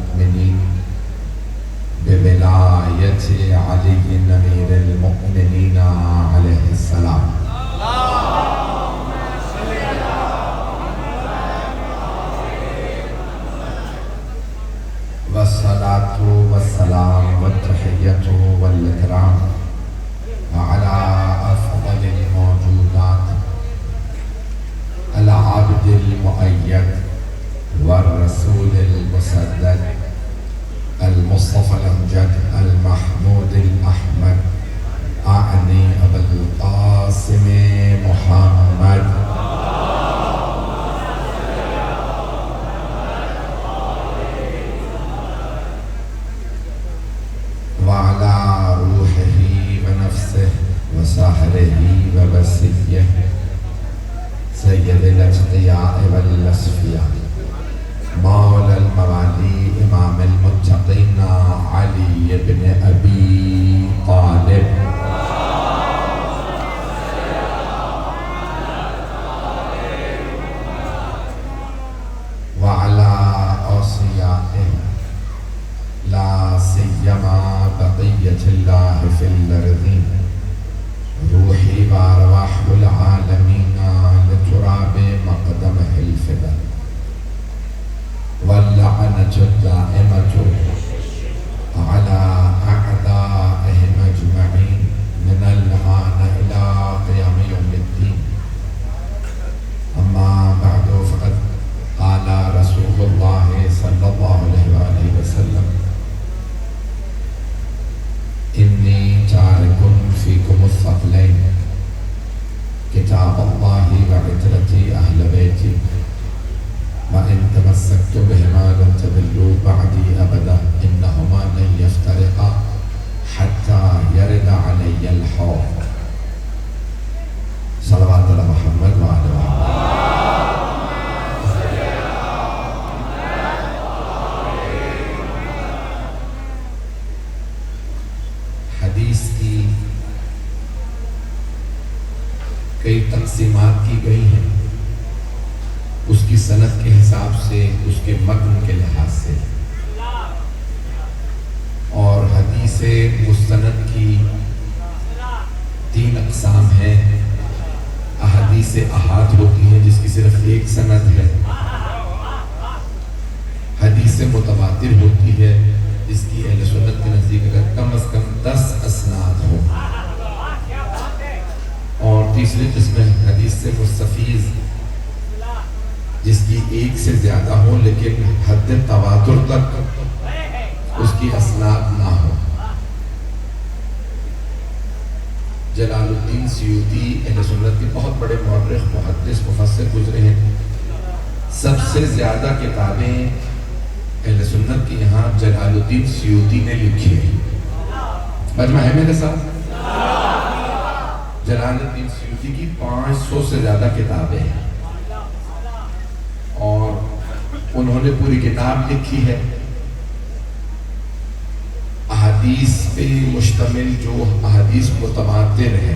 المؤمنين بولاية علي أمير المؤمنين عليه السلام. والصلاة والسلام والتحية والإكرام على أفضل الموجودات العبد المؤيد والرسول المسدد المصطفى الأمجد المحمود الأحمد أعني أبا القاسم محمد وعلى روحه ونفسه وسحره وبسيه سيد الأتقياء والأصفياء مولى الموالي إمام المتقين علي بن أبي طالب وعلى أوصيائه لا سيما بقية الله في الأرضين روحي وأرواح العالمين لتراب مقدمه الفدا واللعنة الدائمة على أعدائهم أجمعين من الآن إلى قيام يوم الدين. أما بعد فقد قال رسول الله صلى الله عليه وآله وسلم إني تارك فيكم الثقلين كتاب الله وعترتي أهل بيتي وإن تمسكت بهما لن تضلوا بعدي أبدا إنهما لن يفترقا حتى يرد علي الحوض. صلوات على محمد وعلى آله. حدیث کی کئی تقسیمات کی گئی ہیں، اس کی سند کے حساب سے، اس کے متن کے لحاظ سے، اور حدیث مستند کی 3 اقسام ہیں۔ احادیث احاد ہوتی ہیں جس کی صرف ایک سند ہے، حدیث متواتر ہوتی ہے جس کی اہل سنت کے نزدیک اگر کم از کم 10 اسناد ہو، اور تیسری قسم حدیث مستفیض جس کی 1 سے زیادہ ہو لیکن حد تواتر تک اس کی اسناد نہ ہو۔ جلال الدین سیوطی اہل سنت کے بہت بڑے مورخ، محدث، مفسر گزرے ہیں۔ سب سے زیادہ کتابیں اہل سنت کے یہاں جلال الدین سیوطی نے لکھی ہیں۔ مجمع ہے میرے ساتھ؟ جلال الدین سیوطی کی 500 سے زیادہ کتابیں ہیں، اور انہوں نے پوری کتاب لکھی ہے احادیث پہ مشتمل، جو احادیث متواتر ہے۔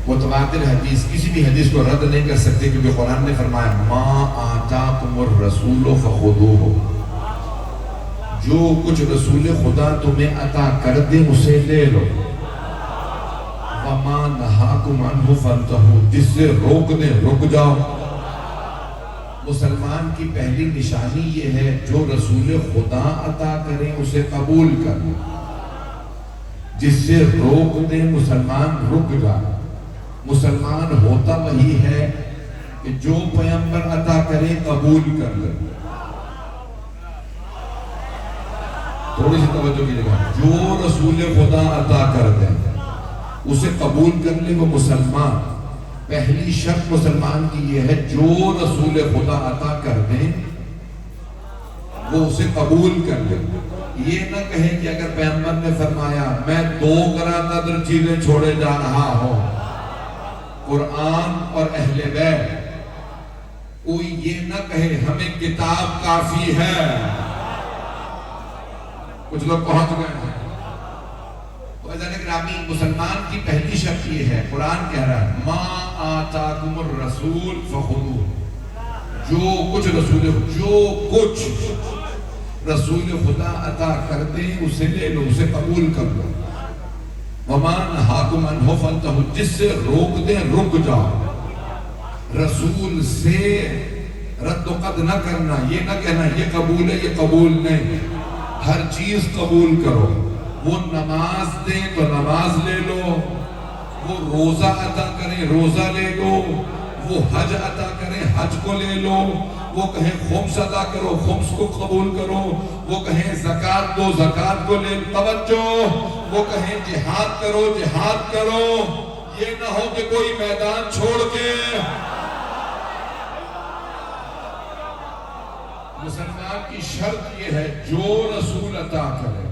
متواتر حدیث کسی بھی حدیث کو رد نہیں کر سکتے، کیونکہ قرآن نے فرمایا ما آتاکم الرسول فخذوہ، جو کچھ رسول خدا تمہیں عطا کر دے اسے لے لو، وما نہاکم عنہ فانتہوا، جس سے روک دے رک جاؤ۔ مسلمان کی پہلی نشانی یہ ہے جو رسول خدا عطا کریں اسے قبول کر، جس سے روک دیں مسلمان رک جائے۔ مسلمان ہوتا وہی ہے کہ جو پیغمبر عطا کرے قبول کر لے۔ تھوڑی سی توجہ کی جگہ، جو رسول خدا عطا کر دیں اسے قبول کر لے وہ مسلمان۔ پہلی شرط مسلمان کی یہ ہے جو رسول خدا عطا کر دیں وہ اسے قبول کر لے۔ یہ نہ کہیں کہ اگر پیغمبر نے فرمایا میں 2 گرانقدر چیزیں چھوڑے جا رہا ہوں، قرآن اور اہل بیت، کوئی یہ نہ کہے ہمیں کتاب کافی ہے۔ کچھ لوگ پہنچ گئے ہیں۔ مسلمان کی پہلی شرط یہ ہے، قرآن کہہ رہا ہے ما آتاکم الرسول فخذوہ، جو کچھ رسول، جو کچھ رسول خدا عطا کر دیں اسے لے لو، اسے قبول کر لو۔ وَمَا نَهَاكُمْ عَنْهُ فَانْتَهُوا، جس سے روک دیں رک جاؤ۔ رسول سے رد و قد نہ کرنا، یہ نہ کہنا یہ قبول ہے یہ قبول نہیں، ہر چیز قبول کرو۔ وہ نماز دیں تو نماز لے لو، وہ روزہ عطا کریں روزہ لے لو، وہ حج عطا کریں حج کو لے لو، وہ کہیں خمس عطا کرو خمس کو قبول کرو، وہ کہیں زکوٰۃ دو زکوٰۃ کو لے توجہ، وہ کہیں جہاد کرو جہاد کرو۔ یہ نہ ہو کہ کوئی میدان چھوڑ کے مسلمان کی شرط یہ ہے جو رسول عطا کرے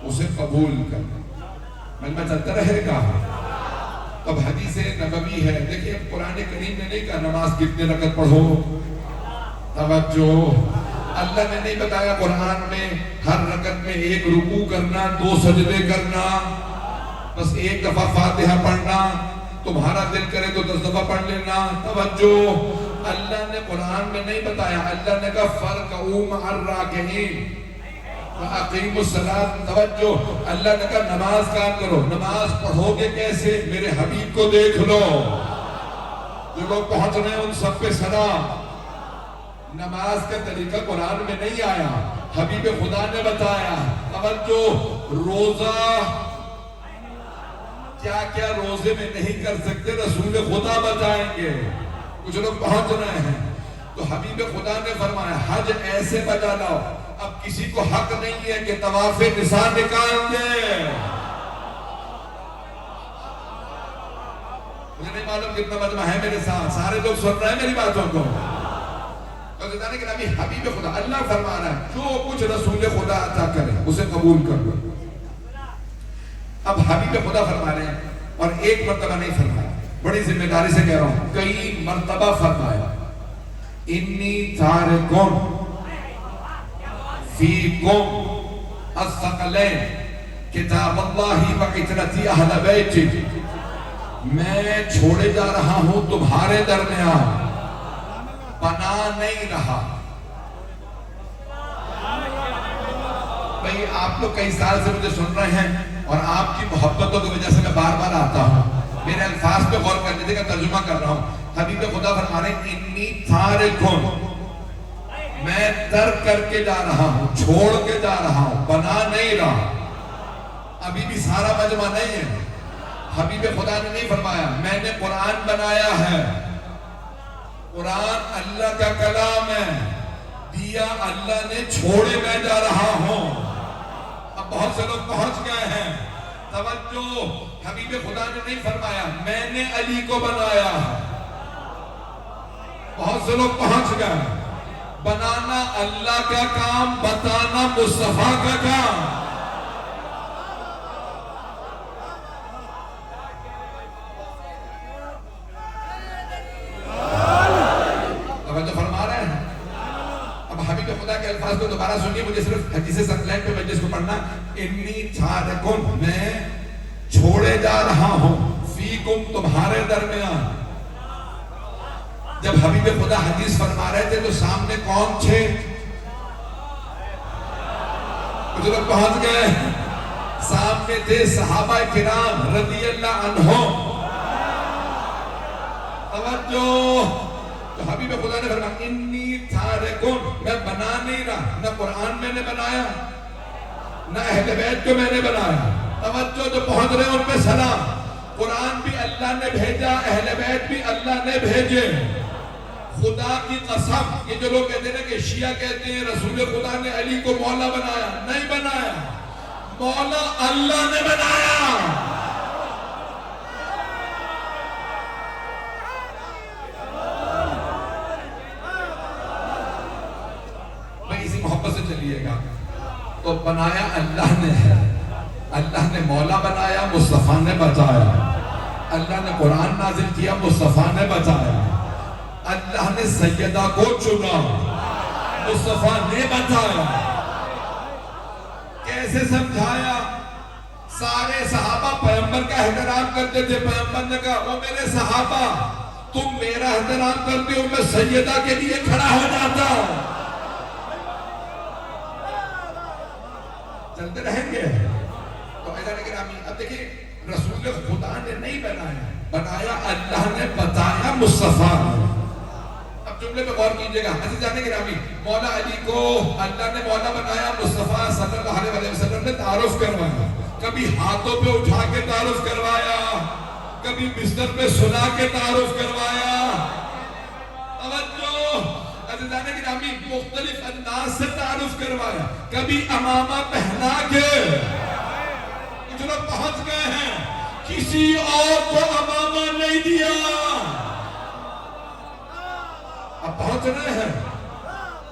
اسے قبول کرے۔ میں چلتا رہے گا۔ اب حدیث نبوی ہے، دیکھیں قرآن کریم نے نہیں کہا نماز کتنے رکعت پڑھو، توجہ، اللہ نے نہیں بتایا قرآن میں ہر رکعت میں 1 رکوع کرنا 2 سجدے کرنا، بس 1 دفعہ فاتحہ پڑھنا، تمہارا دل کرے تو 10 دفعہ پڑھ لینا، توجہ۔ اللہ نے قرآن میں نہیں بتایا، اللہ نے کہا فَارْكَعُوا مَعَ الرَّاكِعِينَ وَأَقِیمُوا الصَّلَاةَ، توجہ۔ اللہ نے کہا نماز قائم کرو، نماز پڑھو گے کیسے؟ میرے حبیب کو دیکھ لو، جو لوگ پہنچ رہے ہیں ان سب پہ سلام۔ نماز کا طریقہ قرآن میں نہیں آیا، حبیب خدا نے بتایا، توجہ۔ روزہ کیا کیا روزے میں نہیں کر سکتے رسول خدا بتائیں گے، کچھ لوگ پہنچ رہے ہیں تو حبیب خدا نے فرمایا حج ایسے بجا لاؤ، اب کسی کو حق نہیں ہے کہ طواف نساء نکال دے۔ مجھے نہیں معلوم کتنا مجمع ہے میرے ساتھ، سارے لوگ سن رہے ہیں میری باتوں کو؟ کہ نبی حبیب خدا اللہ فرما رہا ہے جو کچھ رسول خدا عطا کرے اسے قبول کر لو۔ اب حبیب خدا فرما رہے ہیں، اور ایک مرتبہ نہیں فرمایا، بڑی ذمہ داری سے کہہ رہا ہوں، کئی مرتبہ فرمایا انی تارکون فیکم الثقلین کتاب اللہ و عترتی اہل بیت، میں چھوڑے جا رہا ہوں تمہارے درمیان، بنا نہیں رہا۔ بھئی آپ لوگ کئی سال سے مجھے سن رہے ہیں اور آپ کی محبتوں کی وجہ سے میں بار بار آتا ہوں، میرے الفاظ پہ غور کرنے دے کا ترجمہ کر رہا ہوں۔ حبیب خدا فرما رہے ہیں انی تارکون، میں ترک کر کے جا رہا ہوں، چھوڑ کے جا رہا ہوں، بنا نہیں رہا۔ ابھی بھی سارا مجمع نہیں ہے، حبیب خدا نے نہیں فرمایا میں نے قرآن بنایا ہے، قرآن اللہ کا کلام ہے، دیا اللہ نے، چھوڑے میں جا رہا ہوں۔ اب بہت سے لوگ پہنچ گئے ہیں، توجہ، حبیب خدا نے نہیں فرمایا میں نے علی کو بنایا ہے، بہت سے لوگ پہنچ گئے۔ بنانا اللہ کا کام، بتانا مصطفیٰ کا کام۔ توجہ فرما رہے ہیں؟ اب حبیب خدا کے الفاظ کو دوبارہ سنیے، مجھے صرف حدیث ثقلین پہ مجلس کو پڑھنا، انی تارکون، میں چھوڑے جا رہا ہوں، فیکم، تمہارے درمیان۔ جب حبیب خدا حدیث فرما رہے تھے تو سامنے کون تھے؟ کچھ لوگ پہنچ گئے، سامنے تھے صحابہ کرام رضی اللہ عنہم، توجہ۔ تو حبیب خدا نے فرمایا انی تارکون، میں بنا نہیں رہا، نہ قرآن میں نے بنایا نہ اہل بیت کو میں نے بنایا، توجہ۔ جو پہنچ رہے ہیں ان پہ سلام، قرآن بھی اللہ نے بھیجا، اہل بیت بھی اللہ نے بھیجے۔ خدا کی قسم، یہ جو لوگ کہتے ہیں کہ شیعہ کہتے ہیں رسول خدا نے علی کو مولا بنایا، نہیں بنایا، مولا اللہ نے بنایا۔ بھائی اسی محبت سے چلیے گا، تو بنایا اللہ نے ہے، اللہ نے مولا بنایا، مصطفیٰ نے بچایا، اللہ نے قرآن نازل کیا، مصطفیٰ نے بچایا، اللہ نے سیدہ کو چنا، مصطفیٰ نے بچایا۔ کیسے سمجھایا؟ سارے صحابہ پیغمبر کا احترام کرتے تھے، پیغمبر نے کہا وہ میرے صحابہ تم میرا احترام کرتے ہو، میں سیدہ کے لیے کھڑا ہو جاتا ہوں۔ چلتے رہیں گے. تو ایسا لیکن اب دیکھیں رسول خدا نے نہیں بنایا اللہ نے بتایا مصطفیٰ نے. اب جملے پہ غور کیجئے گا عزیزان گرامی, مولا علی کو اللہ نے مولا بنایا, مصطفیٰ صلی اللہ علیہ وسلم نے تعارف کروایا, کبھی ہاتھوں پہ اٹھا کے تعارف کروایا, کبھی بستر پہ سلا کے تعارف کروایا. توجہ عزیزان گرامی, مختلف انداز سے تعارف کروایا, کبھی امامہ پہنا کے. کچھ لوگ پہنچ گئے ہیں, کسی اور کو امامہ نہیں دیا, اب پہنچ رہے ہیں.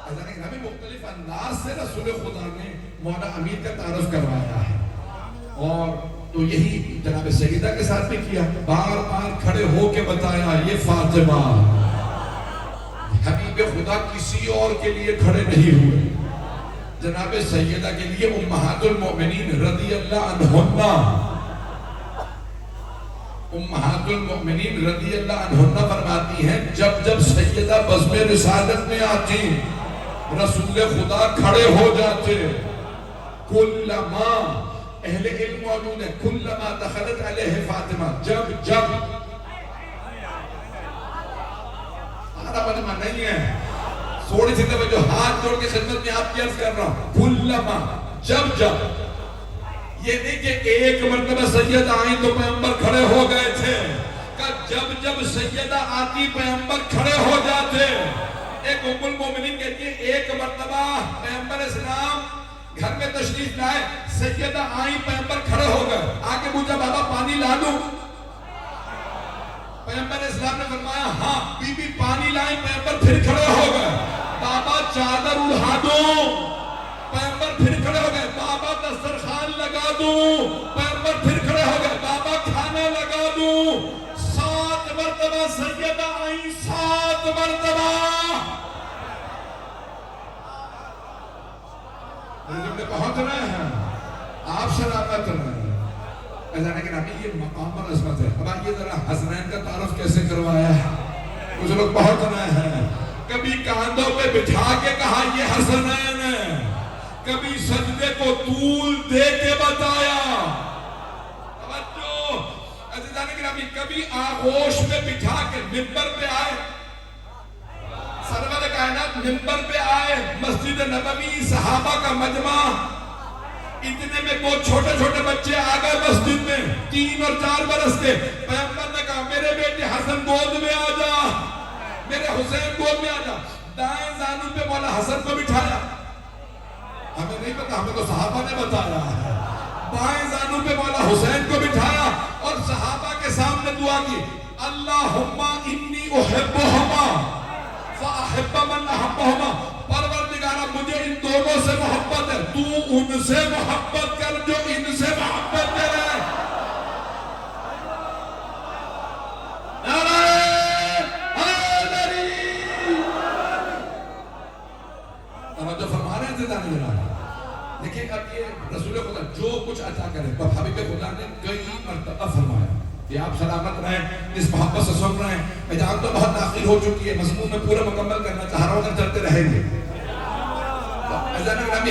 عزیزان گرامی, مختلف انداز سے رسول خدا نے مولا امین کا تعارف کروایا ہے. اور تو یہی جناب سیدہ کے ساتھ بھی کیا, بار بار کھڑے ہو کے بتایا یہ فاطمہ. حبیب خدا کسی اور کے لیے کھڑے نہیں ہوئے, جناب سیدہ کے لیے امہات المؤمنین رضی اللہ عنہنہ, امہات المؤمنین رضی اللہ عنہنہ فرماتی ہیں جب جب سیدہ بزم رسالت میں آتی رسول خدا کھڑے ہو جاتے. کلما, اہل علم موجود ہے, کلما دخلت علیہ فاطمہ, جب جب, فاطمہ نہیں ہے, تھوڑی سی توجہ, ہاتھ جوڑ کے خدمت میں آپ کی عرض کر رہا ہوں, کلما, جب جب. یہ نہیں کہ ایک مرتبہ سیدہ آئیں تو پیغمبر کھڑے ہو گئے تھے, کہ جب جب سیدہ آتی پیغمبر کھڑے ہو جاتے. ایک ام المومنین کہتی ہے ایک مرتبہ پیغمبر اسلام گھر میں تشریف لائے, سیدہ آئیں پیغمبر کھڑے ہو گئے, آگے پوچھا بابا پانی لا دوں؟ پیغمبر اسلام نے فرمایا ہاں. بی بی پانی لائیں, پیغمبر پھر کھڑے ہو گئے. بابا چادر اڑا دوں؟ پیغمبر پھر کھڑے ہو گئے. بابا دسترخوان لگا دوں؟ پیغمبر پھر کھڑے ہو گئے. بابا کھانا لگا دوں؟ 7 مرتبہ سیدہ آئیں, 7 مرتبہ. پہنچ رہے ہیں آپ, سلامت رہے ہیں. لیکن ابھی یہ مقام اور عظمت ہے. اب آئیے ذرا حسنین کا تعارف کیسے کروایا ہے. کچھ لوگ پہنچ رہے ہیں, کبھی کاندھوں پہ بٹھا کے کہا یہ حسنین ہے, کبھی سجدے کو طول دے کے بتایا. توجہ عزیزان گرامی, کبھی آغوش میں بٹھا کے منبر پہ آئے, سرور کائنات منبر پہ آئے, مسجد نبوی صحابہ کا مجمع, اتنے میں وہ چھوٹے چھوٹے بچے آ گئے مسجد میں 3 اور 4 برس کے. پیغمبر نے کہا میرے بیٹے حسن گود میں آ جا, میرے حسین گود میں آ جا. دائیں زانو پہ مولا حسن کو بٹھایا, ہمیں نہیں پتا, ہمیں تو صحابہ نے بتایا ہے. بائیں زانو پہ مولا حسین کو بٹھایا اور صحابہ کے سامنے دعا کی, اللہم انی احبہما فاحب من احبہما. پروردگارہ مجھے ان دونوں سے محبت ہے, تو ان سے محبت کر جو ان سے محبت کرے. نعرہ حیدری. توجہ فرما رہے ہیں زندانی جناب. دیکھیں اب یہ رسول خدا جو کچھ عطا کرے, حبیب خدا نے کئی مرتبہ فرمایا کہ آپ سلامت رہیں, اس محبت سے سن رہے ہیں. میں جانتا ہوں بہت تاخیر ہو چکی ہے, مضمون میں پورا مکمل کرنا چاہ رہا ہوں, اگر چلتے رہیں گے.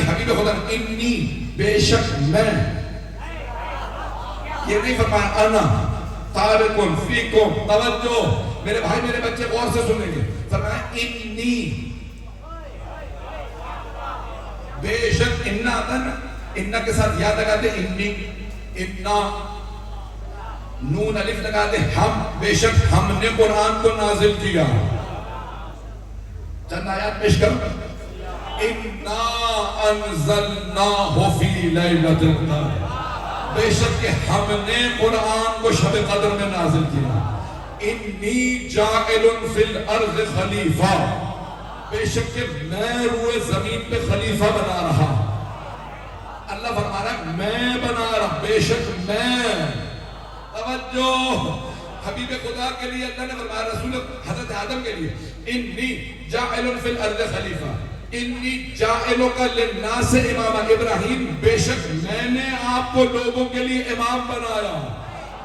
حبیب خدا انی, بے شک میں, یہ نہیں فرمایا انا تارکن فیکم. توجہ میرے بھائی میرے بچے غور سے سنیں گے, فرمایا انی, بے شک. انا آتا نا, انا کے ساتھ یاد لگا دے, انی, انا نون الف لگا دے, ہم, بے شک ہم نے قرآن کو نازل کیا. چند آیات پیش کرو. اِنَّا أَنزَلْنَاهُ فِي لَيْلَةِ الْقَدْرِ, بے شک کہ ہم نے قرآن کو شب قدر میں نازل کیا. اِنِّي جَاعِلٌ فِي الْأَرْضِ خَلِيفَةً, بے شک کہ میں روئے زمین پہ خلیفہ بنا رہا. اللہ فرما رہا میں بنا رہا, بے شک میں. توجہ حبیب خدا کے لیے اللہ نے فرمایا, رسول حضرت آدم کے لیے, اِنِّي جَاعِلٌ فِي الْأَرْضِ خَلِيفَةً انی جائلک للناس امام. ابراہیم, بے شک میں نے آپ کو لوگوں کے لیے امام بنایا.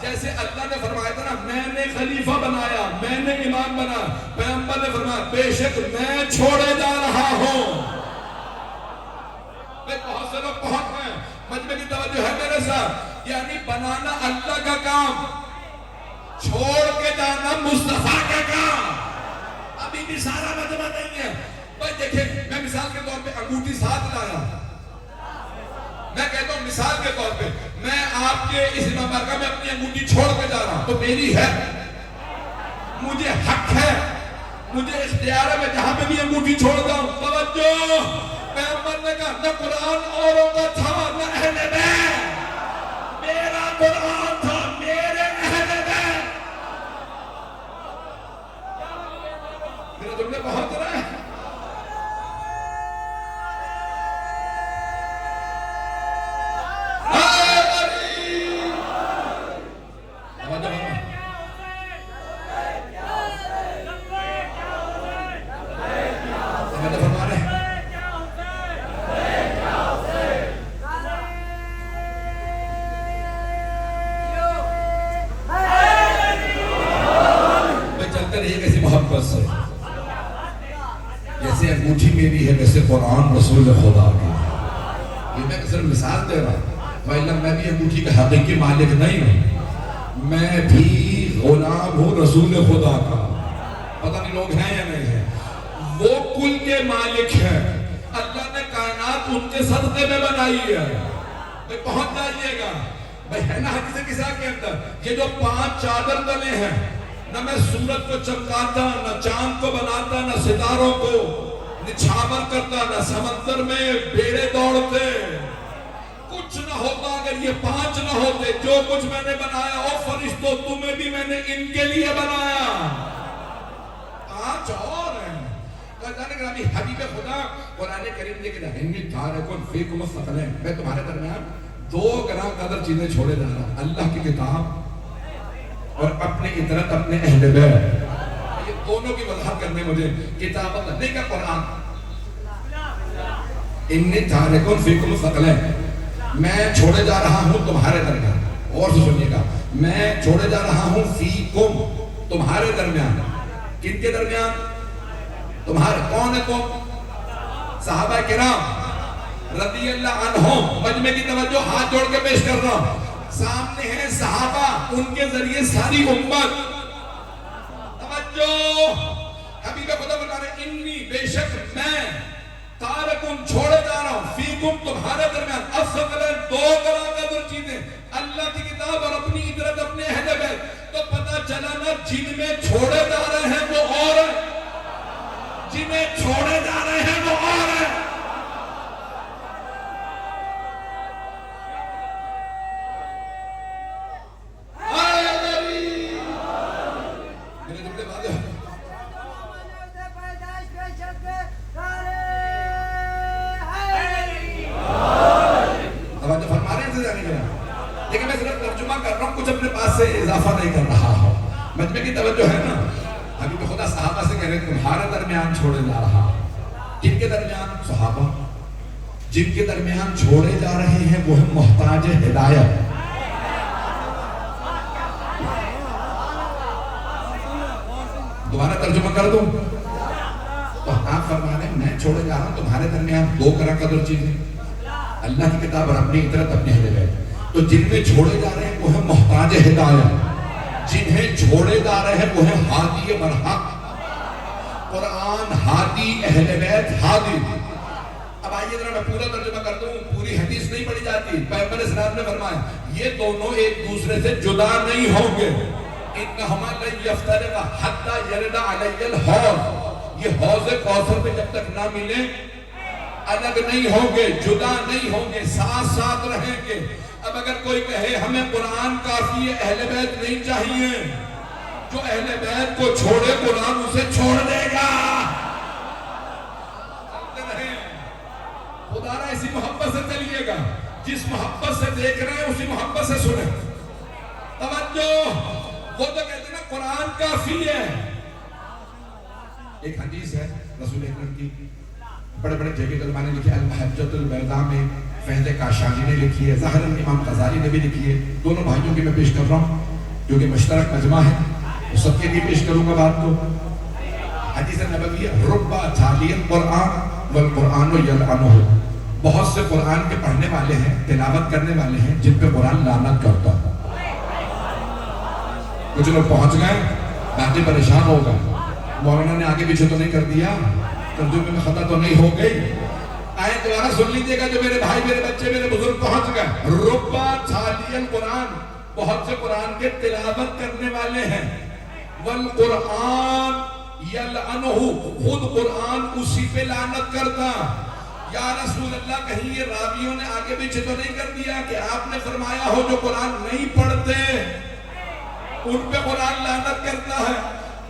جیسے اللہ نے فرمایا تھا نا میں نے خلیفہ بنایا, میں نے امام بنایا. پیغمبر نے فرمایا بے شک میں چھوڑے جا رہا ہوں. بہت سے لوگ پہنچ گئے, یعنی بنانا اللہ کا کام، چھوڑ کے جانا مصطفیٰ کا کام۔ ابھی بھی سارا مجمع نہیں ہے بھائی۔ دیکھیں میں مثال کے طور پہ انگوٹھی ساتھ لایا، میں کہتا ہوں مثال کے طور پہ میں آپ کے اس امام بارگاہ میں اپنی انگوٹھی چھوڑ کے جا رہا ہوں تو میری ہے، مجھے حق ہے، مجھے اختیار ہے، میں جہاں پہ بھی انگوٹھی چھوڑتا ہوں۔ توجہ، پیغمبر نے کہا نہ قرآن اوروں کا تھا نہ اہل بیت، میرا قرآن تھا، میرے اہل بیت۔ میرا جملے پہنچ رہا ہے؟ جیسے انگوٹھی میری ہے ویسے قرآن رسول خدا کی۔ یہ میں صرف مثال دے رہا ہوں، میں بھی انگوٹھی کا حقیقی مالک نہیں ہوں، میں بھی غلام ہوں رسول خدا کا۔ پتہ نہیں لوگ ہیں یا نہیں ہیں؟ وہ کل کے مالک ہیں، اللہ نے کائنات ان کے صدقے میں بنائی ہے۔ بھئی پہنچ جائیے گا بھئی، ہے نا حدیث کسا کے اندر یہ جو 5 چادر تلے ہیں، نہ میں سورج کو چمکاتا، نہ چاند کو بناتا، نہ ستاروں کو نچھاور کرتا، نہ سمندر میں بیڑے دوڑتے، کچھ نہ ہوتا اگر یہ 5 نہ ہوتے۔ جو کچھ میں نے بنایا او فرشتوں تمہیں بھی میں نے ان کے لیے بنایا۔ 5 اور ہیں۔ حبیب خدا قرآن کریم نے کہا انی تارکن فیکم الثقلین، میں تمہارے درمیان 2 گراں قدر چیزیں چھوڑے جا رہا ہوں، اللہ کی کتاب اور اپنے اطرت اپنے اہل بیت۔ یہ دونوں کی وضاحت کرنے مجھے کتاب اللہ نہیں کہا قرآن۔ انی تارکن فیکم الثقلین، میں چھوڑے جا رہا ہوں تمہارے درمیان، اور سے سنیے گا، میں چھوڑے جا رہا ہوں فیکم تمہارے درمیان۔ کن کے درمیان؟ تمہارے۔ کون ہے تم؟ صحابہ کرام رضی اللہ عنہم۔ مجمع کی توجہ، ہاتھ جوڑ کے پیش کر رہا ہوں، سامنے ہیں صحابہ، ان کے ذریعے ساری امت۔ توجہ، حبیب خدا بتا رہے انی بے شک میں تارکن چھوڑے جا رہا ہوں فیکم تمہارے درمیان الثقلین 2 گراں قدر چیزیں، اللہ کی کتاب اور اپنی اطرت اپنے اہل بیت۔ تو پتہ چلا نا جن میں چھوڑے جا رہے ہیں وہ اور ہیں، جنہیں چھوڑے جا رہے ہیں وہ اور ہیں۔ لیکن میں صرف ترجمہ کر رہا ہوں، کچھ اپنے پاس سے اضافہ نہیں کر رہا ہوں۔ مجمع کی توجہ ہے نا؟ حبیب خدا صحابہ سے کہہ رہے ہیں تمہارے درمیان چھوڑے جا رہا۔ جن کے درمیان؟ صحابہ۔ جن کے درمیان چھوڑے جا رہے ہیں وہ ہیں محتاج ہدایت۔ دوبارہ ترجمہ کر دوں تو آپ فرما رہے ہیں میں چھوڑے جا رہا ہوں تمہارے درمیان 2 گراں قدر چیزیں، اللہ کی کتاب اور اپنی اطرت اپنے اہل بیت۔ تو جن میں چھوڑے جا رہے ہیں وہ ہیں محتاج ہدایت، جنہیں چھوڑے جا رہے ہیں وہ ہیں ہادی برحق۔ قرآن ہادی، اہل بیت ہادی۔ اب آئیے ذرا میں پورا ترجمہ کر دوں، پوری حدیث نہیں پڑھی جاتی۔ پیغمبر اسلام نے فرمایا یہ دونوں ایک دوسرے سے جدا نہیں ہوں گے۔ انہما لن یفترقا حتی یرد علی الحوض، یہ حوض کوثر پہ جب تک نہ ملے الگ نہیں ہوں گے، جدا نہیں ہوں گے، ساتھ ساتھ رہیں گے۔ اب اگر کوئی کہے ہمیں قرآن کافی ہے، اہل بیت نہیں چاہیے، جو اہل بیت کو چھوڑے قرآن اسے چھوڑ دے گا۔ چلتے رہیں، خدا را اسی محبت سے چلیے گا، جس محبت سے دیکھ رہے ہیں اسی محبت سے سنیں۔ توجہ، وہ تو کہتے ہیں نا قرآن کافی ہے۔ ایک حدیث ہے رسول اکرم کی، بڑے بڑے جگہ علماء نے لکھی، المحجۃ البیضاء میں فیض کاشانی نے لکھی ہے، ظاہر امام غزالی نے بھی لکھی ہے۔ دونوں بھائیوں کی میں پیش کر رہا ہوں کیونکہ مشترک مجمع ہے، تو سب کے لیے پیش کروں گا بات کو۔ حدیث نبوی رب تالی القرآن والقرآن یلعنہ، بہت سے قرآن کے پڑھنے والے ہیں، تلاوت کرنے والے ہیں جن پہ قرآن لعنت کرتا ہے۔ کچھ لوگ پہنچ گئے، باقی پریشان ہو گئے، مولانا نے آگے پیچھے تو نہیں کر دیا، ترجمے میں خطا تو نہیں ہو گئی؟ آیت دوبارہ سن لیجیے گا جو میرے بھائی، میرے بچے، میرے بزرگ پہنچ گئے۔ ربا تالی القرآن، بہت سے قرآن کے تلاوت کرنے والے ہیں، والقرآن یلعنہ، خود قرآن اسی پہ لعنت کرتا۔ یا رسول اللہ، کہیں یہ راویوں نے آگے پیچھے تو نہیں کر دیا کہ آپ نے فرمایا ہو جو قرآن نہیں پڑھتے ان پہ قرآن لعنت کرتا ہے؟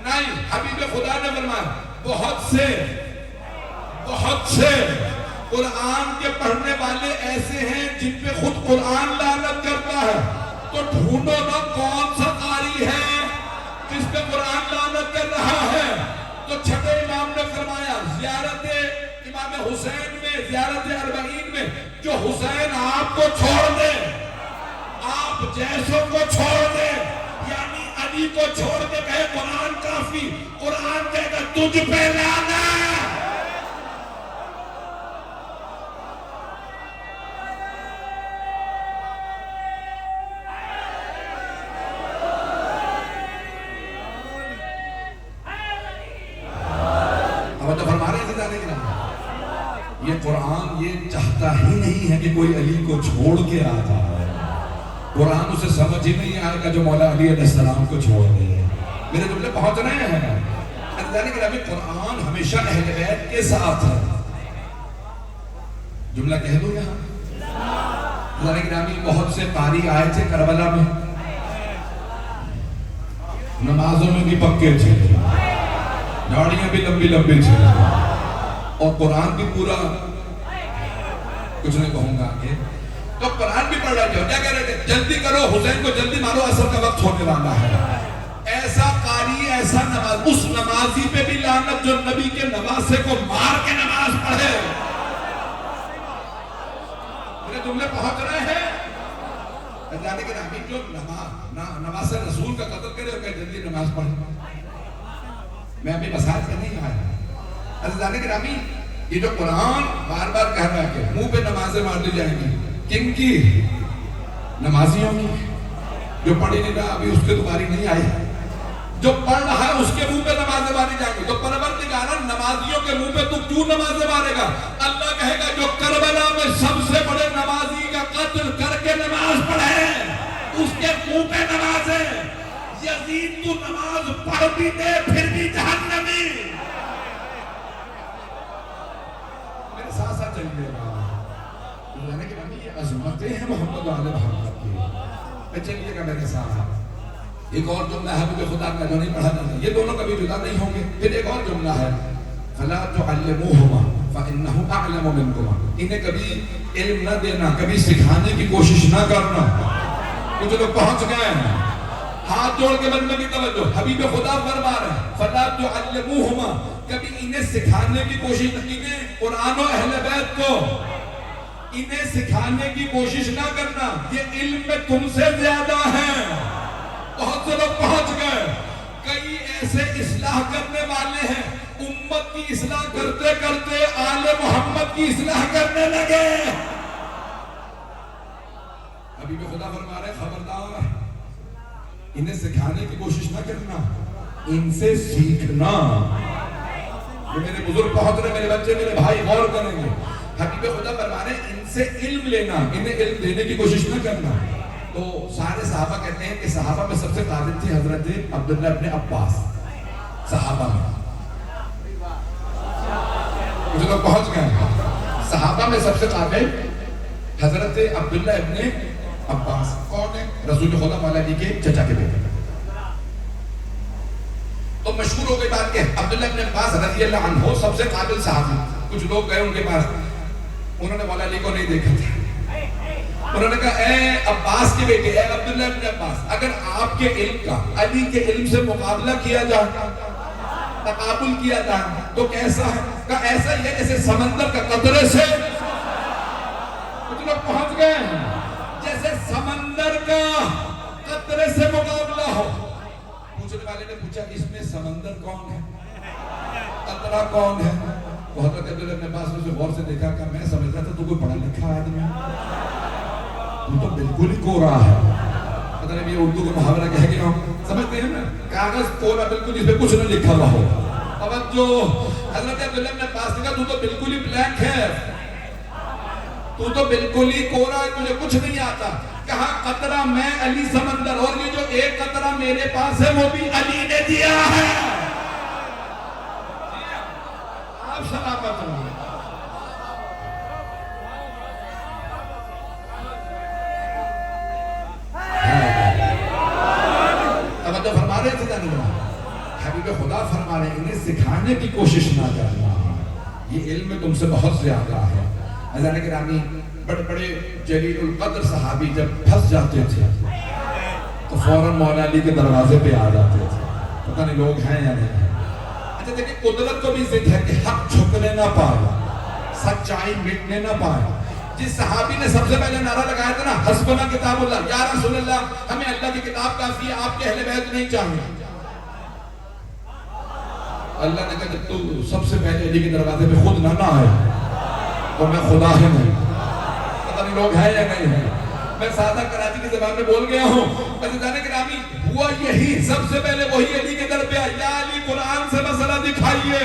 نہیں، حبیب خدا نے فرمایا بہت سے قرآن کے پڑھنے والے ایسے ہیں جن پہ خود قرآن لعنت کرتا ہے۔ تو ڈھونڈو نا کون سا قاری ہے جس پہ قرآن لعنت کر رہا ہے؟ تو چھٹے امام نے فرمایا زیارت امام حسین میں، زیارت اربعین میں، جو حسین آپ کو چھوڑ دے، آپ جیسوں کو چھوڑ دے، یعنی علی کو چھوڑ کے کہے قرآن کافی، قرآن کہے گا تجھ پہ لعنت۔ یہ قرآن یہ چاہتا ہی نہیں ہے کہ کوئی علی کو چھوڑ کے آ جائے، قرآن اسے سمجھ ہی نہیں آئے گا جو مولا علی علیہ السلام کو چھوڑ دے۔ میرے جملے پہنچ رہے ہیں؟ اللہ کے نبی قرآن ہمیشہ اہل بیت کے ساتھ ہے۔ جملہ کہہ دو یہاں، اللہ کے نبی بہت سے قاری آئے تھے کربلا میں، نمازوں میں بھی پکے تھے، داڑیاں بھی لمبی لمبی تھی، اور قرآن بھی پورا، کچھ نہیں کہوں گا آگے، تو قرآن بھی پڑھ رہے تھے۔ کیا کہہ رہے تھے؟ جلدی کرو، حسین کو جلدی مارو، عصر کا وقت ہونے والا ہے۔ ایسا قاری، ایسا نماز، اس نمازی پہ بھی لعنت جو نبی کے نواسے کو مار کے نماز پڑھے۔ میرے جملے پہنچ رہے ہیں؟ اللہ کے نبی جو نواسے رسول کا قتل کرے اور کہ جلدی نماز پڑھے۔ میں ابھی مسائل کا نہیں آیا۔ اللہ کے نبی یہ جو قرآن بار بار کہہ رہا ہے کہ منہ پہ نمازیں مار دی جائیں گی، کن کی؟ نمازیوں کی۔ جو پڑھی نہیں رہا ابھی اس کے دوباری نہیں آئی، جو پڑھ رہا ہے اس کے منہ پہ نمازیں ماری جائیں گی۔ تو پروردگار نمازیوں کے منہ پہ تو کیوں نمازیں مارے گا؟ اللہ کہے گا جو کربلا میں سب سے بڑے نمازی کا قتل کر کے نماز پڑھے اس کے منہ پہ نمازیں۔ یزید تو نماز پڑھ بھی دے پھر بھی جہنمی۔ میرے ساتھ ساتھ چلیے گا، اللہ کے نبی یہ عظمتیں ہیں محمد آل محمد کی۔ چلیے گا میرے ساتھ۔ ایک اور جملہ ہے مجھے خدا کا جو نہیں پڑھا جاتا، یہ دونوں کبھی جدا نہیں ہوں گے۔ پھر ایک اور جملہ ہے فَلَا تُعَلِّمُوهُمَا فَإِنَّهُ أَعْلَمُ مِنْكُمَا، انہیں کبھی علم نہ دینا، کبھی سکھانے کی کوشش نہ کرنا۔ کچھ لوگ پہنچ گئے ہیں، ہاتھ جوڑ کے بندے کی توجہ، حبیب خدا فرما رہے ہیں فَلَا تُعَلِّمُوهُمَا، کبھی انہیں سکھانے کی کوشش، انہیں قرآن و اہل بیت کو انہیں سکھانے کی کوشش نہ کرنا، یہ علم میں تم سے زیادہ ہیں۔ بہت سے لوگ پہنچ گئے، کئی ایسے اصلاح کرنے والے ہیں، امت کی اصلاح کرتے کرتے آل محمد کی اصلاح کرنے لگے۔ حبیب خدا فرما رہے خبردار، انہیں سکھانے کی کوشش نہ کرنا، ان سے سیکھنا۔ جو میرے بزرگ پہنچ رہے، میرے بچے، میرے بھائی غور کریں گے، حبیب خدا فرما رہے ہیں ان سے علم لینا، انہیں علم دینے کی کوشش نہ کرنا۔ تو سارے صحابہ کہتے ہیں کہ صحابہ میں سب سے قابل تھے حضرت عبداللہ ابن عباس، صحابہ میں کچھ لوگ پہنچ گئے، صحابہ میں سب سے قابل حضرت عبداللہ ابن عباس۔ کون ہے؟ رسول خدا مولا علی کے چچا کے بیٹے۔ تو مشہور ہو گئی بات کہ عبداللہ ابن عباس رضی اللہ عنہ سب سے قابل صحابی۔ کچھ لوگ گئے ان کے پاس، انہوں نے مولا علی کو نہیں دیکھا تھا، انہوں نے کہا اے عباس کے بیٹے، اے عبداللہ ابن عباس، اگر آپ کے علم کا علی کے علم سے مقابلہ کیا جائے، تقابل کیا جائے تو کیسا ہے؟ کہا ایسا ہی ہے جیسے سمندر کا قطرے سے، کچھ لوگ پہنچ گئے ہیں، جیسے سمندر کا قطرے سے مقابلہ ہو۔ پوچھنے والے نے پوچھا اس میں سمندر کون ہے؟ قطرہ کون ہے؟ تو حضرت عبداللہ ابن عباس نے اسے غور سے دیکھا کہ میں سمجھ رہا تھا تو کوئی پڑھا لکھا آدمی ہے، تو بالکل ہی کورا ہے. پتہ نہیں یہ اردو کا محاورہ کہہ گیا ہوں، سمجھتے ہیں نا، کاغذ کورا بالکل جس پہ کچھ نہ لکھا ہوا ہو. توجہ، حضرت عبداللہ ابن عباس نے کہا تو بالکل ہی بلینک ہے، تو بالکل ہی کورا ہے، تجھے کچھ نہیں آتا. کہا قطرہ میں علی سمندر، اور یہ جو ایک قطرہ میرے پاس ہے وہ بھی علی نے دیا ہے. آپ سلامت ہوں. توجہ فرما رہے تھے نہیں؟ حبیب خدا فرما رہے ہیں انہیں سکھانے کی کوشش نہ کرنا، یہ علم تم سے بہت زیادہ ہے. عزیزان گرامی، بڑے بڑے جلیل القدر صحابی جب پھنس جاتے تھے تو فوراً مولا علی کے دروازے پہ آ جاتے تھے. پتہ نہیں لوگ ہیں یا نہیں ہیں. اچھا دیکھیں، قدرت کو بھی ضد ہے کہ حق جھکنے نہ پائے، سچائی مٹنے نہ پائے. جس صحابی نے سب سے پہلے نعرہ لگایا تھا نا، حسبنا کتاب اللہ، یا رسول اللہ ہمیں اللہ کی کتاب کافی ہے، آپ کے اہل بیت نہیں چاہیے. اللہ نے کہا جب تو سب سے پہلے علی کے دروازے پہ خود نہ آئے تو میں خدا ہی نہیں. پتہ نہیں لوگ ہیں یا نہیں ہیں. میں سادہ کراچی کی زبان میں بول گیا ہوں. عزیزان گرامی، ہوا یہی، سب سے پہلے وہی علی کے در پہ آیا، یا علی قرآن سے مسئلہ دکھائیے.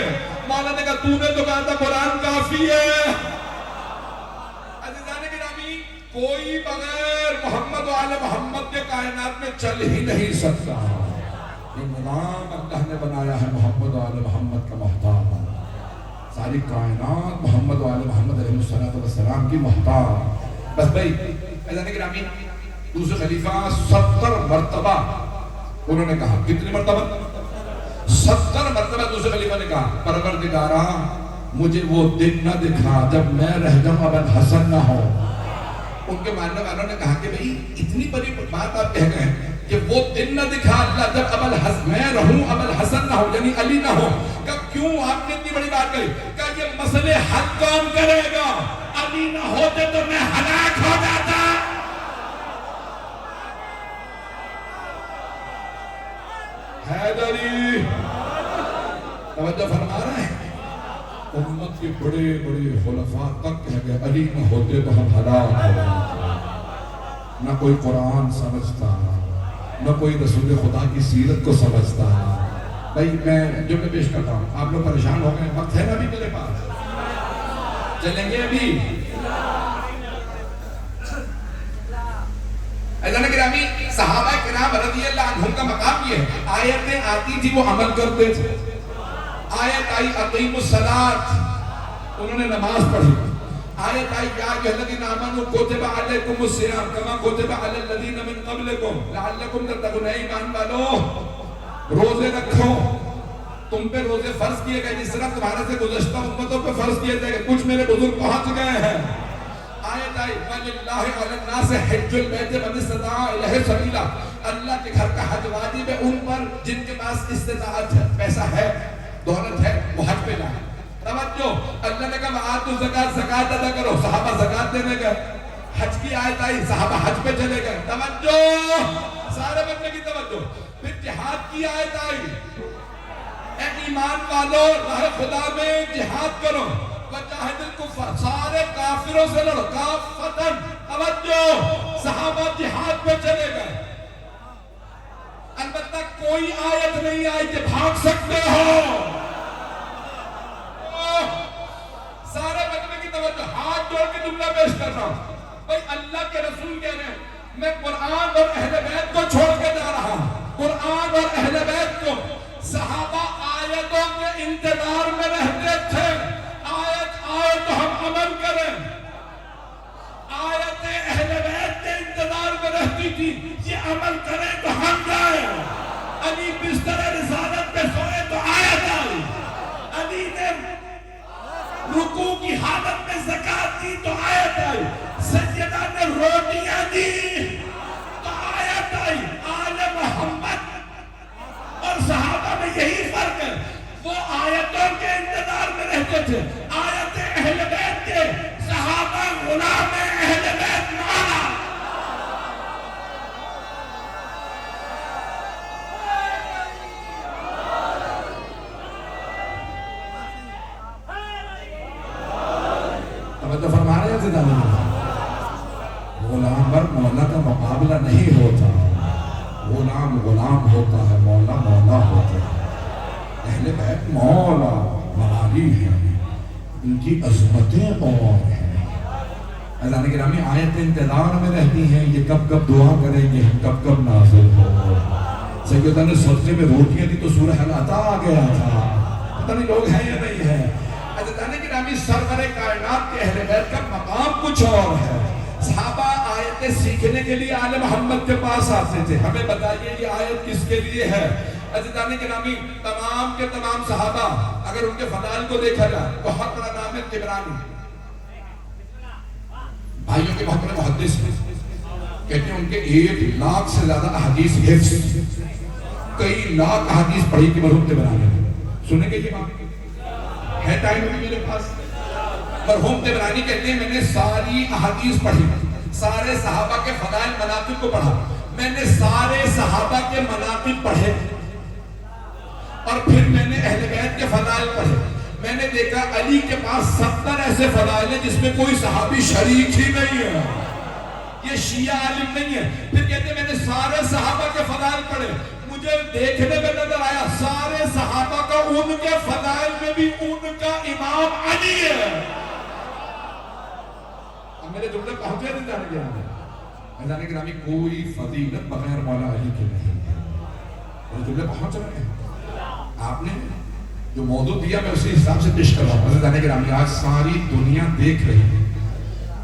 مولا نے کہا تو نے تو کہا تھا قرآن کافی ہے. عزیزان گرامی، کوئی بغیر محمد و آل محمد کے کائنات میں چل ہی نہیں سکتا. یہ نظام اللہ نے بنایا ہے محمد و آل محمد کا محتاج. ساری کائنات محمد و آل محمد علیہ السلام کی محتاج. بس بھائی عزیزان گرامی، دوسرے خلیفہ 70 مرتبہ انہوں نے کہا، کتنی مرتبہ؟ 70 مرتبہ دوسرے خلیفہ نے کہا پروردگارا مجھے وہ دن نہ دکھا جب میں رہ جاؤں ابو الحسن نہ ہو. ان کے ماننے والوں نے کہا کہ بھئی اتنی بڑی بات آپ کہہ گئے ہیں کہ وہ دن نہ دکھا اللہ جب ابو الحسن میں رہوں ابو الحسن نہ ہو، یعنی علی نہ ہو. کہ کیوں آپ نے اتنی بڑی بات کہی؟ کہ یہ مسئلے حل کون کرے گا؟ علی نہ ہوتے تو میں ہلاک ہو جاتا. حیدری توجہ فرما رہے ہیں. امت کے بڑے بڑے خلفاء تک کہہ گئے علی نہ ہوتے تو ہم ہلاک ہو جاتے. نہ کوئی قرآن سمجھتا، نہ کوئی رسول خدا کی سیرت کو سمجھتا. بھائی میں جو میں پیش کرتا ہوں، آپ لوگ پریشان ہو گئے، وقت ہے نا ابھی میرے پاس، چلیں گے ابھی. عزیزان گرامی، صحابہ کرام رضی اللہ عنہم کا مقام یہ ہے، آیتیں آتی تھی وہ عمل کرتے تھے. آیت آئی اقیموا الصلاۃ، انہوں نے نماز پڑھی. آیت آئی یا ایھا الذین آمنوا کتب علیکم الصیام کما کتب علی الذین من قبلکم لعلکم تتقون. ایمان والو روزے رکھو، تم پہ روزے فرض کیے گئے جس طرح تمہارے سے گزشتہ امتوں پہ فرض کیے گئے. کچھ میرے بزرگ پہنچ گئے ہیں. آیت آئی وَلِلَّهِ عَلَى النَّاسِ حِجُّ الْبَيْتِ مَنِ اسْتَطَاعَ إِلَيْهِ سَبِيلًا، اللہ کے گھر کا حج واجب ہے ان پر جن کے پاس استطاعت ہے، پیسہ ہے، دولت ہے، وہ حج پہ جائیں. توجہ، اللہ نے کہا وَآتُوا الزَّکَاۃَ، زکات ادا کرو. صحابہ زکات دینے گئے. حج کی آیت آئی، صحابہ حج پہ چلے گئے. توجہ، سارے بچے کی توجہ. پھر جہاد کی آیت آئی، اے ایمان والو راہ خدا میں جہاد کرو. وجاہد الکفار، سارے کافروں سے لڑو. کافتن، توجہ، صحابہ جہاد پہ چلے گئے. البتہ کوئی آیت نہیں آئی کہ بھاگ سکتے ہو. سارے بچنے کی توجہ، ہاتھ جوڑ کے جملہ پیش کر رہا ہوں. بھئی اللہ کے رسول کہہ رہے ہیں میں قرآن اور اہل بیت کو چھوڑ کے جا رہا ہوں. قرآن اور اہل بیت کو. صحابہ آیتوں کے انتظار میں رہتے تھے. آیت آئے تو ہم عمل کریں. آیت اہل بیت کے انتظار میں رہتی تھی، یہ عمل کریں تو ہم جائیں. علی بستر رسالت پہ سوئے تو آیت آئی. علی نے رکوع کی حالت میں زکات دی تو آیت آئی. سیدہ نے روٹیاں دی تو آیت آئی. آل محمد اور صحابہ میں یہی فرق ہے، وہ آیتوں کے انتظار میں رہتے تھے. آیت اہل بیت کے، صحابہ غلام اہل بیت مولا. توجہ فرما رہے ہیں زندہ نہیں؟ غلام پر مولا کا مقابلہ نہیں ہوتا، غلام غلام ہوتا ہے، مولا مولا ہوتا ہے۔ اہل بیت مولا معالی ہے، ان کی عظمتیں اور ہیں۔ اذان گرامی آیت انتظار میں رہتی ہیں، یہ کب کب دعا کریں گے، کب کب نازل ہو۔ سیدنا نے صدقے میں روٹیاں دی تو سورہ حل عطا آ گیا تھا، پتہ نہیں لوگ ہیں یا نہیں ہے۔ اذان گرامی سرور کائنات کے اہل بیت کا مقام کچھ اور ہے۔ صحابہ آیتیں سیکھنے کے لیے آل محمد کے پاس آتے تھے، ہمیں بتائیے یہ آیت کس کے لیے ہے؟ عزیزان گرامی تمام کے تمام صحابہ اگر ان کے فضائل کو دیکھا جائے، بہت بڑا نام ہے طبرانی، بھائیوں کے بہت بڑے محدث ہیں، کہتے ہیں ان کے 1,00,000 سے زیادہ احادیث حفظ، کئی لاکھ احادیث پڑھی کی مرحوم طبرانی۔ سنیں گے یہ بات ہے؟ ٹائم بھی میرے پاس۔ مرحوم طبرانی کہتے ہیں میں نے ساری احادیث پڑھی، سارے صحابہ کے فضائل مناقب کو پڑھا، میں نے سارے صحابہ کے مناقب پڑھے، اور پھر میں نے اہل بیت کے فضائل پڑھے۔ میں نے دیکھا علی کے پاس 70 ایسے فضائل ہیں جس میں کوئی صحابی شریک ہی نہیں ہے، یہ شیعہ عالم نہیں ہے۔ پھر کہتے ہیں میں نے سارے صحابہ کے فضائل پڑھے، مجھے دیکھنے میں نظر آیا سارے صحابہ کا ان کے فضائل میں بھی ان کا امام علی ہے۔ اب میرے جملے پہنچے نہیں جانے گیا ہمیں، میدان گرامی کوئی فضیلت بغیر مولا علی کے نہیں ہے۔ میرے جملے پہنچ رہے ہیں؟ آپ نے جو موضوع دیا میں اسی حساب سے پیش کر رہا ہوں۔ میدان گرامی آج ساری دنیا دیکھ رہی ہے،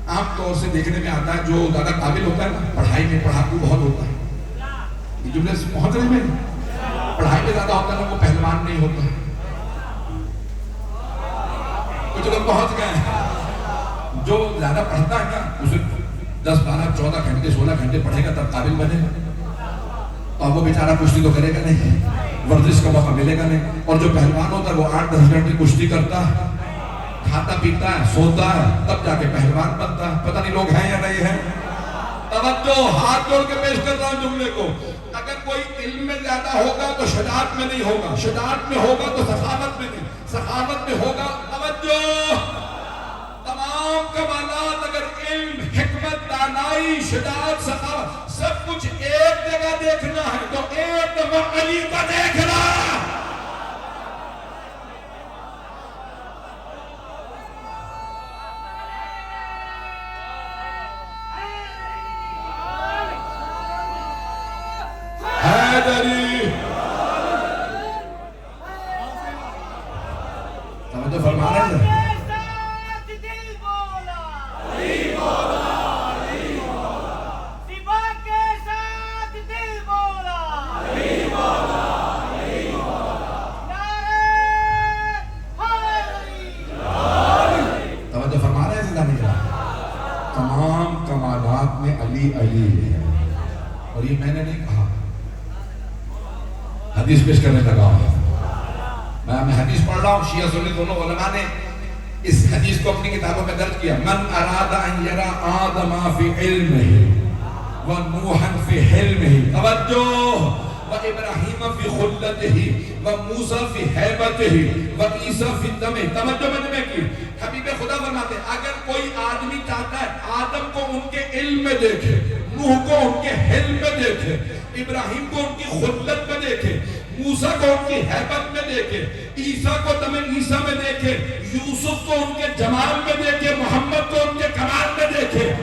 عام طور سے دیکھنے میں آتا ہے جو زیادہ قابل ہوتا ہے نا، پڑھائی میں پڑھاکو بہت ہوتا ہے، یہ جملے سے پہنچ رہے ہیں؟ پڑھائی میں زیادہ ہوتا ہے نا وہ پہلوان نہیں ہوتا۔ کچھ لوگ پہنچ گئے ہیں، جو زیادہ پڑھتا ہے نا اسے 10 12 14 گھنٹے 16 گھنٹے پڑھے گا تب قابل بنے گا، تو اب وہ بیچارہ کشتی تو کرے گا نہیں، ورزش کا موقع ملے گا نہیں۔ اور جو پہلوان ہوتا ہے وہ 8-10 گھنٹے کشتی کرتا ہے، کھاتا پیتا ہے، سوتا ہے، تب جا کے پہلوان بنتا ہے۔ پتہ نہیں لوگ ہیں یا نہیں ہیں؟ توجہ، ہاتھ جوڑ کے پیش کر رہا ہوں جملے کو، اگر کوئی علم میں زیادہ ہوگا تو شجاعت میں نہیں ہوگا، شجاعت میں ہوگا تو سخاوت میں نہیں، سخاوت میں ہوگا توجہ، تمام کمالات اگر علم، حکمت، دانائی، شجاعت، سخاوت سب کچھ ایک جگہ دیکھنا ہے تو ایک دفعہ علی کا دیکھنا۔ حیدری توجہ فرما رہے ہیں؟ تمام کمالات میں علی علی ہے، اور یہ میں نے نہیں کہا، حدیث پیش کرنے لگا میں حدیث پڑھ رہا ہوں، شیعہ سنی دونوں علماء نے اس حدیث کو اپنی کتابوں میں درج کیا۔ من اراد ان یرا آدم فی علمہ و نوحا فی حلمہ، توجہ، و ابراہیم فی خلتہ و موسیٰ فی حیبتہ و عیسیٰ فی دمہ، توجہ میں کی۔ حبیب خدا فرماتے ہیں اگر کوئی آدمی چاہتا ہے آدم کو ان کے علم میں دیکھے، نوح کو ان کے حلم میں دیکھے، ابراہیم کو ان کی خلت میں دیکھے، موسیٰ کو ان کی حیبت میں دیکھے، عیسیٰ کو دم عیسیٰ میں دیکھے، یوسف کو ان کے جمال میں دیکھے، محمد کو ان کے کمال میں دیکھے،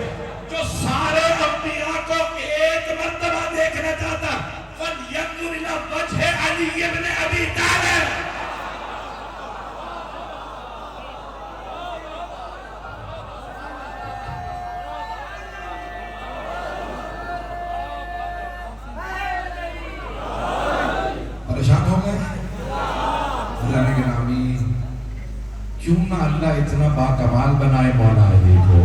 جو سارے انبیاء کو ایک مرتبہ دیکھنا چاہتا فَلْيَنْظُرْ إِلَىٰ وَجْهِ عَلِيِّ بْنِ أَبِي طَالِبٍ۔ پریشان ہو گئے؟ اللہ کے نامی کیوں نہ اللہ اتنا باکمال بنائے مولا علی کو؟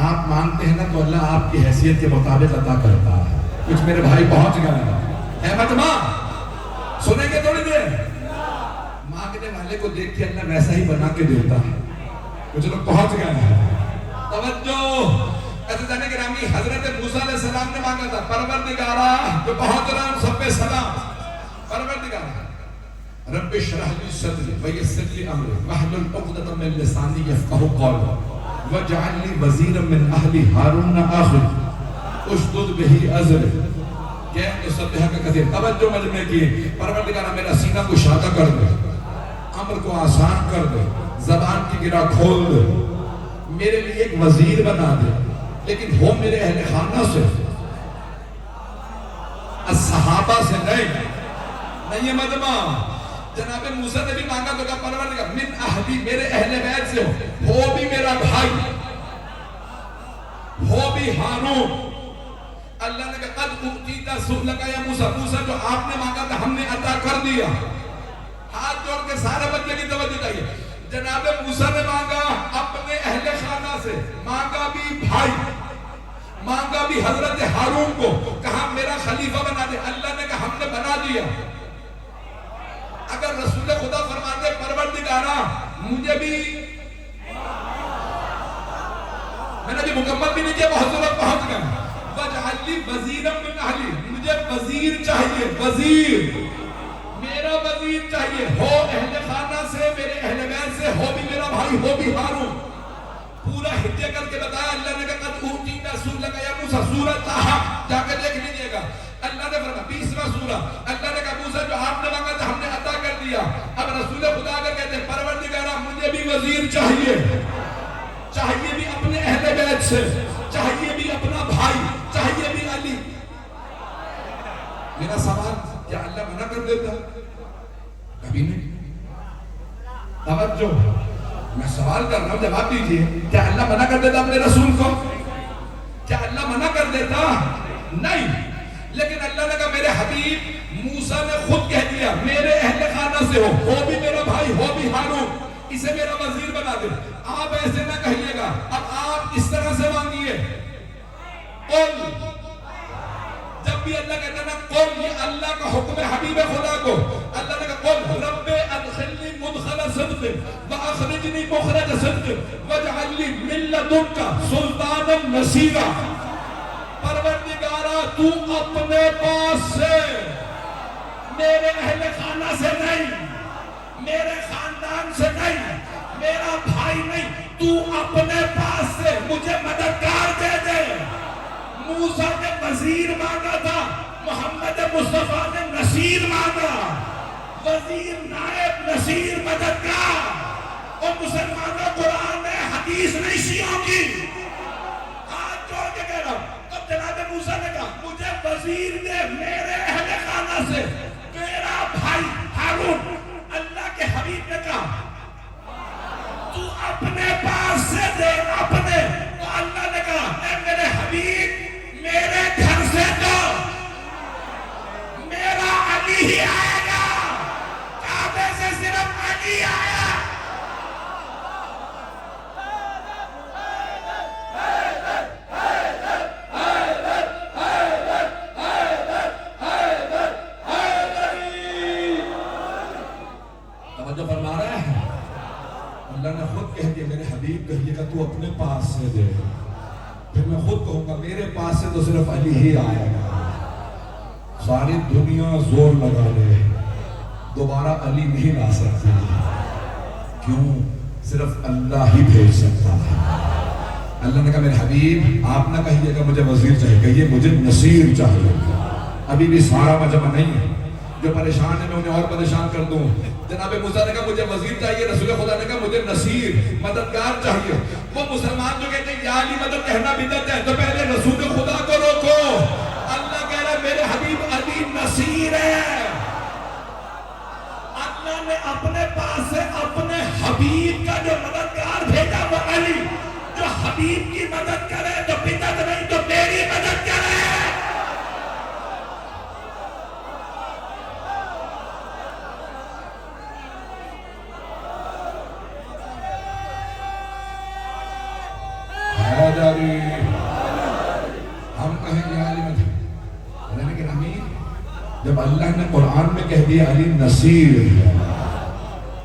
آپ مانتے ہیں نا تو اللہ آپ کی حیثیت کے مطابق عطا کرتا ہے۔ کچھ میرے بھائی پہنچ گئے احمد ماں سنیں گے تھوڑی دیر؟ مانگنے والے کو دیکھ کے اللہ ویسا ہی بنا کے دیتا ہے۔ کچھ لوگ پہنچ گئے ہیں، توجہ۔ عزیزان گرامی حضرت موسیٰ علیہ السلام نے مانگا تھا پروردگارا، جو پہنچ رہا ہوں سب پہ سلام، پروردگارا رب اشرح لي صدري ويسر لي امري واحلل عقدة من لساني يفقهوا قولي واجعل لي وزيرا من اهلي هارون اخي اشدد به ازري کہ نسبح کا کثیر توجہ مجمع کی پروردگار میرا سینہ کشادہ کر دے، امر کو آسان کر دے، زبان کی گرہ کھول دے، میرے لیے ایک وزیر بنا دے، لیکن ہو میرے اہل خانہ سے، صحابہ سے نہیں یہ مجمع۔ جناب موسیٰ نے بھی مانگا تو کہا پروردگار من اہلی میرے اہل بیت سے ہو بھی میرا بھائی، ہو بھی ہارون۔ اللہ نے کہا قد اُعطیت سؤلک یا موسیٰ، موسیٰ جو آپ نے مانگا تھا ہم نے عطا کر دیا۔ ہاتھ جوڑ کے سارے بچے کی توجہ چاہیے۔ جناب موسیٰ نے مانگا اپنے اہل خانہ سے، مانگا بھی بھائی، مانگا بھی حضرت ہارون کو، کہا میرا خلیفہ بنا دے، اللہ نے کہا ہم نے بنا دیا۔ اگر رسول خدا فرماتے پروردگارا مجھے بھی، میں نے بھی مکمل بھی نہیں کیا بہت ضرورت پہنچ گئے، وَجْعَلْ لِي وَزِيرًا مِّنْ أَهْلِي، مجھے وزیر چاہیے، وزیر، میرا وزیر چاہیے، ہو اہل خانہ سے، میرے اہل بیت سے، ہو بھی میرا بھائی، ہو بھی ہارون۔ پورا ہجے کر کے بتایا، اللہ نے کہا قد اُعطیت سؤلک یا موسیٰ، سورہ طٰہٰ جا کے دیکھ لیجئے گا، اللہ نے فرمایا 20واں سورہ، اللہ نے کہا موسیٰ جو آپ نے مانگا تھا ہم نے عطا کر دیا۔ اب رسول خدا اگر کہتے ہیں پروردگارا مجھے بھی وزیر چاہیے، چاہیے بھی اپنے اہل بیت سے، چاہیے بھی اپنا بھائی، چاہیے بھی علی۔ میرا سوال کیا اللہ منع کر دیتا؟ کبھی نہیں۔ توجہ، میں سوال کر رہا ہوں جواب دیجئے، کیا اللہ منع کر دیتا اپنے رسول کو؟ کیا اللہ منع کر دیتا؟ نہیں، لیکن اللہ نے کہا میرے حبیب موسیٰ نے خود کہہ دیا میرے اہل خانہ سے ہو بھی میرا بھائی، ہو بھی ہارون، اسے میرا وزیر بنا دے۔ آپ ایسے نہ کہیے گا، اب آپ اس طرح سے مانگیے، قل، جب بھی اللہ کہتا ہے نا قل، یہ اللہ کا حکم ہے حبیب خدا کو۔ اللہ نے کہا قل رب ادخلنی مدخل صدق واخرجنی مخرج صدق واجعل لی من لدنک سلطانا نصیرا۔ پروردگارا تو اپنے پاس سے، میرے اہل خانہ سے نہیں، میرے خاندان سے نہیں، میرا بھائی نہیں، تو اپنے پاس سے مجھے مددگار دے دے۔ موسیٰ نے وزیر مانگا تھا، محمد مصطفیٰ نے نصیر مانگا، وزیر، نائب، نصیر، مددگار۔ اور مسلمانوں قرآن ہے، حدیث نہیں شیعوں کی۔ ہاتھ جوڑ کے کہہ رہا ہوں، اب جناب موسیٰ نے کہا مجھے وزیر دے میرے اہل خانہ سے، میرا بھائی ہارون۔ اللہ کے حبیب نے کہا تو اپنے پاس سے دے، اپنے۔ تو اللہ نے کہا اے میرے حبیب میرے گھر سے تو میرا علی ہی آئے گا، کعبے سے صرف علی آیا۔ توجہ فرما رہے ہیں، اللہ نے خود کہہ دیا میرے حبیب کہیے گا تو اپنے پاس سے دے، پھر میں خود کہوں گا میرے پاس سے تو صرف علی ہی آئے گا۔ ساری دنیا زور لگا لے، دوبارہ علی نہیں لا سکتی، کیوں؟ صرف اللہ ہی بھیج سکتا ہے۔ اللہ نے کہا میرے حبیب آپ نہ کہیے گا مجھے وزیر چاہیے، کہیے مجھے نصیر چاہیے۔ ابھی بھی سارا مجمع نہیں ہے، جو پریشان ہے میں انہیں اور پریشان کر دوں۔ جناب موسیٰ نے کہا مجھے وزیر چاہیے، رسول خدا نے کہا مجھے نصیر، مددگار چاہیے۔ وہ مسلمان جو کہتے ہیں یا علی مدد کہنا بدعت ہے، تو پہلے رسول خدا کو روکو۔ اللہ کہہ رہا ہے میرے حبیب علی نصیر ہے۔ اللہ نے اپنے پاس سے اپنے حبیب کا جو مددگار بھیجا وہ علی، جو حبیب کی مدد کرے تو بدعت نہیں تو میری مدد کرے۔ ہم کہیں گے علی مدد، لیکن امین جب اللہ نے قرآن میں کہہ دیا علی نصیر،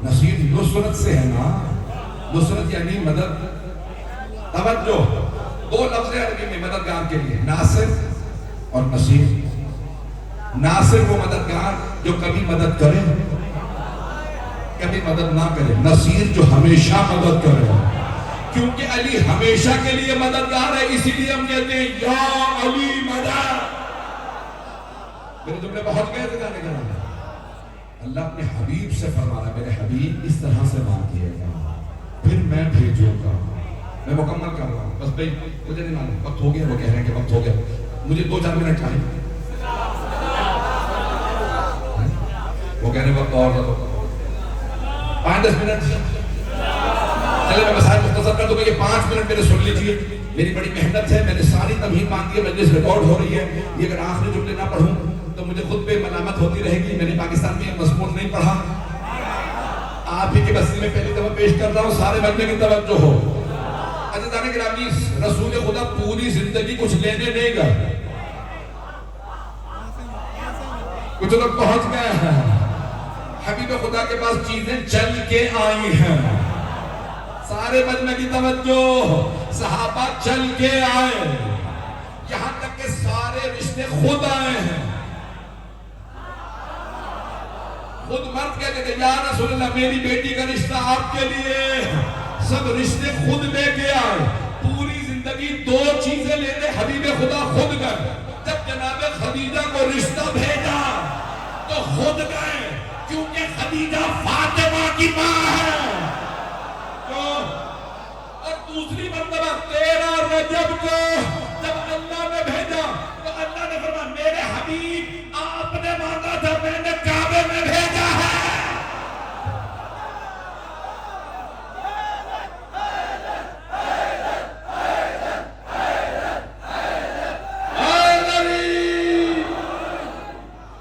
نصیر نصرت سے ہے نا، نصرت یعنی مدد۔ توجہ، دو لفظ ہیں عربی میں مددگار کے لیے، ناصر اور نصیر۔ ناصر وہ مددگار جو کبھی مدد کرے کبھی مدد نہ کرے، نصیر جو ہمیشہ مدد کرے، کیونکہ علی ہمیشہ کے لیے مددگار ہے، اسی لیے ہم کہتے ہیں یا علی مدد۔ میرے جملے بہت گئے تھے جانے کے، اللہ اپنے حبیب سے فرما رہا ہے میرے حبیب اس طرح سے مانگیے گا پھر میں بھیجوں گا۔ میں مکمل کر رہا ہوں، بس بھائی مجھے نہیں معلوم وقت ہو گیا، وہ کہہ رہے ہیں کہ وقت ہو گیا، مجھے 2-4 منٹ ٹائم، وہ کہہ رہے ہیں وقت اور 5-10 منٹ، چلے میں مسائل مختصر کر دوں گا، یہ 5 منٹ میرے سن لیجئے، میری بڑی محنت ہے، میں نے ساری تمہید مانگی ہے، مجلس ریکارڈ ہو رہی ہے، یہ اگر آخری جملے نہ پڑھوں تو مجھے خود پہ ملامت ہوتی رہے گی، میں نے پاکستان میں یہ مضمون نہیں پڑھا، آپ ہی کی بستی میں پہلی دفعہ پیش کر رہا ہوں، سارے مجمع کی توجہ ہو۔ عزیزان گرامی، رسول خدا پوری زندگی کچھ لینے نہیں گئے، کچھ لوگ پہنچ گئے ہیں، حبیب خدا کے پاس چیزیں چل کے آئی ہیں، سارے مجمع کی توجہ، صحابہ چل کے آئے، یہاں تک کہ سارے رشتے خود آئے ہیں، خود مرد کہتے تھے یا رسول اللہ میری بیٹی کا رشتہ آپ کے لیے، سب رشتے خود لے کے آئے، پوری زندگی 2 چیزیں لینے حبیب خدا خود گئے، جب جناب خدیجہ کو رشتہ بھیجا تو خود گئے، کیونکہ خدیجہ فاطمہ کی ماں ہے، اور دوسری مرتبہ 13 رجب کو جب اللہ نے بھیجا تو اللہ نے فرمایا میرے حبیب آپ نے مانگا تھا میں نے کعبے میں بھیجا ہے۔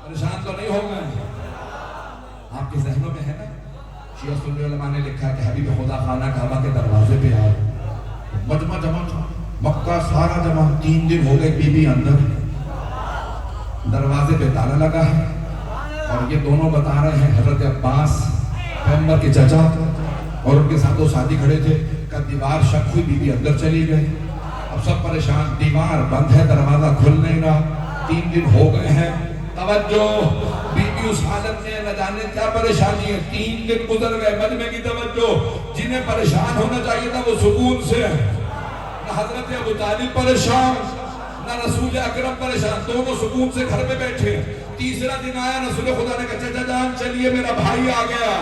پریشان تو نہیں ہو گئے؟ آپ کے ذہنوں میں ہے نا، شیعہ سنی علماء نے لکھا کہ حبیب خدا خانہ کعبہ کے دروازے پہ آئے، مجمع جمع تھا، مکہ سارا جمع، 3 دن ہو گئے، بی بی اندر، دروازے پہ تالا لگا ہے، اور یہ دونوں بتا رہے ہیں حضرت عباس پیغمبر کے چچا اور ان کے ساتھ 2 ساتھی کھڑے تھے کہ دیوار شک ہوئی، بی بی اندر چلی گئی، اب سب پریشان، دیوار بند ہے، دروازہ کھل نہیں رہا، 3 دن ہو گئے ہیں، توجہ، بی بی اس حالت میں نہ جانے کیا پریشانی ہے، 3 دن گزر گئے، مجمع کی توجہ، جنہیں پریشان ہونا چاہیے تھا وہ سکون سے، نہ حضرت ابو طالب پریشان، نہ رسول اکرم پریشان، دونوں سکون سے گھر میں بیٹھے، تیسرا دن آیا، رسول خدا نے کہا چچا جان چلیے میرا بھائی آ گیا،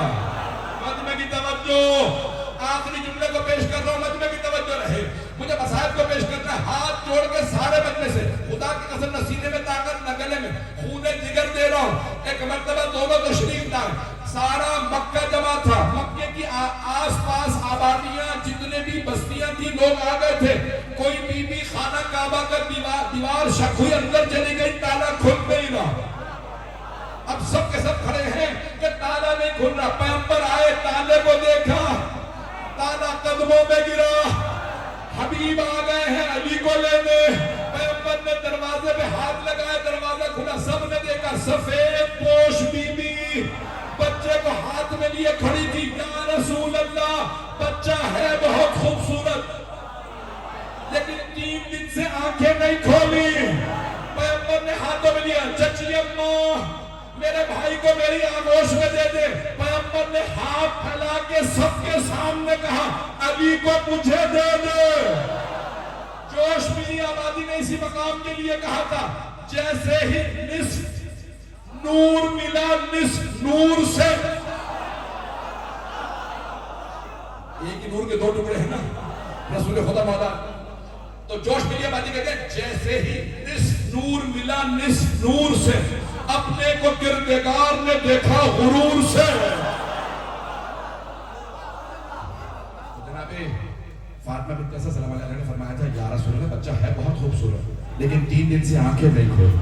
مجمع کی توجہ، آخری جملے کو پیش کر رہا ہوں، مجمع کی توجہ رہے، مجھے مسائل کو پیش کرنا ہے، ہاتھ جوڑ کے سارے مجمع سے، خدا کی قسم نہ سینے میں طاقت نہ گلے میں، خون جگر دے رہا ہوں، ایک مرتبہ دونوں تشریف لائے، سارا مکہ جمع تھا، مکے کی آس پاس آبادیاں جتنے بھی بستیاں تھی لوگ آ گئے تھے، کوئی بی بی خانہ کعبہ کا دیوار شک ہوئی اندر چلی گئی، تالا کھل نہیں رہا، اب سب کے سب کھڑے ہیں کہ تالا نہیں کھل رہا، پیغمبر آئے، تالے کو دیکھا، تالا قدموں میں گرا، حبیب آ گئے ہیں علی کو لینے، پیغمبر نے دروازے پہ ہاتھ لگایا، دروازہ کھلا، سب نے دیکھا سفید پوش بی بی بچے کو ہاتھ میں لیے کھڑی تھی، یا رسول اللہ بچہ ہے بہت خوبصورت، لیکن 3 دن سے آنکھیں نہیں کھولی، پیغمبر نے ہاتھوں میں لیا، چچی اماں میرے بھائی کو میری آغوش میں دے دے، پیغمبر نے ہاتھ پھیلا کے سب کے سامنے کہا علی کو مجھے دے دے، جوش ملی آبادی نے اسی مقام کے لیے کہا تھا، جیسے ہی نصف نور ملا نصف نور سے، ایک ہی نور کے 2 ٹکڑے ہیں نا رسول خدا مولا، تو جوش ملی آبادی کہتے ہیں جیسے ہی نصف نور ملا نصف نور سے، اپنے کو کردگار نے دیکھا غرور سے، جناب فاطمہ بنت قیس صلی اللہ علیہ وسلم نے فرمایا تھا یا رسول اللہ بچہ ہے بہت خوبصورت لیکن 3 دن سے آنکھیں نہیں کھول،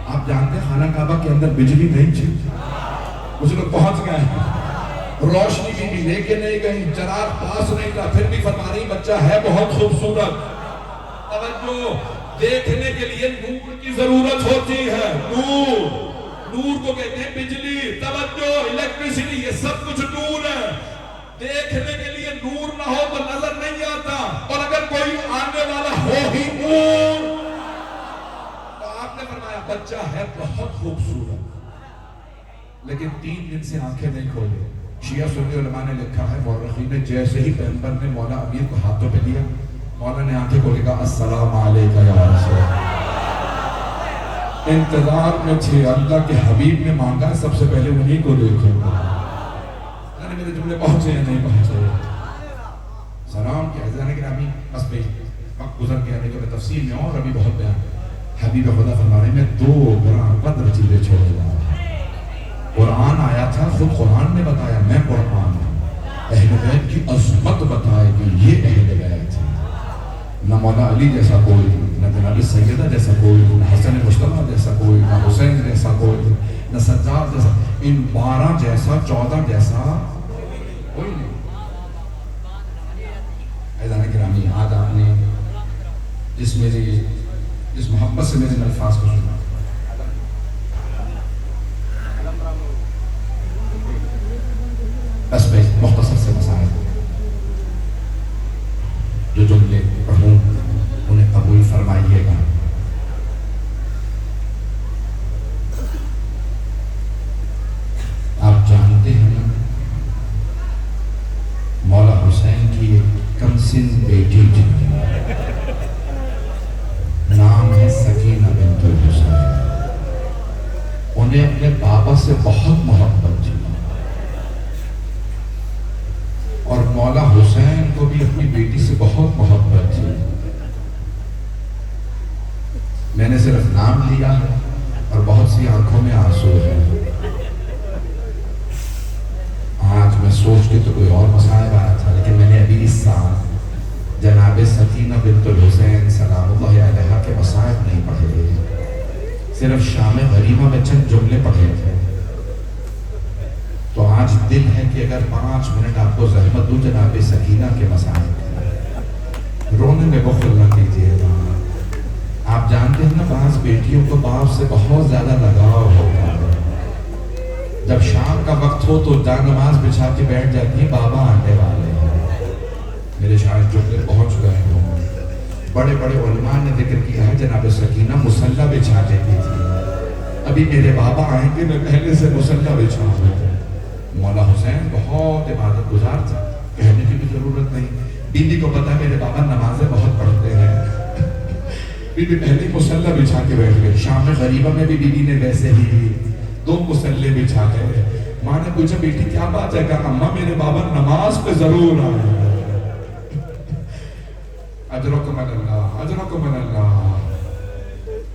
آپ جانتے ہیں خانہ کعبہ کے اندر بجلی نہیں تھی، کچھ لوگ پہنچ گئے ہیں، روشنی بھی لے کے نہیں گئی، چراغ پاس نہیں تھا، پھر بھی فرما رہی بچہ ہے بہت خوبصورت، توجہ، دیکھنے کے لیے نور کی ضرورت ہوتی ہے، نور کو کہتے ہیں بجلی، توجہ، الیکٹریسٹی، یہ سب کچھ نور ہے، دیکھنے کے لیے نور نہ ہو تو نظر نہیں آتا، اور اگر کوئی آنے والا ہو ہی نور تو آپ نے فرمایا بچہ ہے بہت خوبصورت لیکن 3 دن سے آنکھیں نہیں کھولے، شیعہ سنی علماء نے لکھا ہے، مورخین نے، جیسے ہی پیغمبر نے مولا امیر کو ہاتھوں پہ دیا، مولا نے آنکھیں کھول کے کہا السلام علیکم یا رسول اللہ۔ انتظار میں تھے، اللہ کے حبیب نے مانگا سب سے پہلے انہیں کو دیکھوں گا۔ یعنی میرے جملے پہنچے یا نہیں پہنچے؟ سلام کیا عزیزان گرامی، بس پہ وقت گزر گیا، نہیں تو میں تفصیل میں اور ابھی بہت بیان۔ حبیب خدا فرما رہے ہیں میں 2 گرام قدر چیزیں چھوڑ گا۔ قرآن آیا تھا، خود قرآن نے بتایا میں قرآن ہوں، اہل بیت کی عظمت بتائے کہ یہ اہل بیت ہے۔ نہ مولا علی جیسا کوئی، نہ جناب سیدہ جیسا کوئی، نہ حسن مجتبیٰ جیسا کوئی، نہ حسین جیسا کوئی، نہ سجاد جیسا، ان 12 جیسا 14 جیسا کوئی نہیں۔ عزیزان گرامی، آج آپ نے جس محبت سے میرے الفاظ کو سنا، بس میں مختصر سے مسائل جو جملے پڑھوں انہیں قبول فرمائیے گا۔ آپ جانتے ہیں نا مولا حسین کی ایک کمسن بیٹی تھی، نام ہے سکینہ بنت الحسین۔ انہیں اپنے بابا سے بہت محبت تھی، اور مولا حسین کو بھی اپنی بیٹی سے بہت محبت تھی۔ میں نے صرف نام لیا ہے اور بہت سی آنکھوں میں آنسو ہیں۔ آج میں سوچ کے تو کوئی اور مصائب آیا تھا، لیکن میں نے ابھی اس سال جناب سکینہ بنت الحسین سلام اللہ علیہا کے مصائب نہیں پڑھے، صرف شام غریبہ میں چند جملے پڑھے تھے۔ تو آج دل ہے کہ اگر 5 منٹ آپ کو زحمت دوں جناب سکینہ کے مسائل، رونے میں بخل نہ کیجیے گا۔ آپ جانتے ہیں نا بعض بیٹیوں کو باپ سے بہت زیادہ لگاؤ ہوتا ہے، جب شام کا وقت ہو تو جا نماز بچھا کے بیٹھ جاتی ہیں، بابا آنے والے ہیں۔ میرے شاید جملے پہنچ گئے ہوں، بڑے بڑے علماء نے ذکر کیا ہے جناب سکینہ مصلی بچھا لیتی تھی، ابھی میرے بابا آئیں گے میں پہلے سے مصلی بچھاؤں گا۔ مولا حسین بہت عبادت گزار تھا، کہنے کی بھی ضرورت نہیں۔ بیوی کو پتا میرے بابا نمازیں بہت پڑھتے ہیں، بیوی پہلے ہی مصلی بچھا کے بیٹھ گئی۔ شام غریبہ میں بھی بیوی نے ویسے ہی 2 مصلی بچھا کے، ماں نے پوچھا بیٹی کیا بات ہے؟ کہا اماں میرے بابا نماز پہ ضرور آئے۔ اجرکم اللہ، اجرکم اللہ۔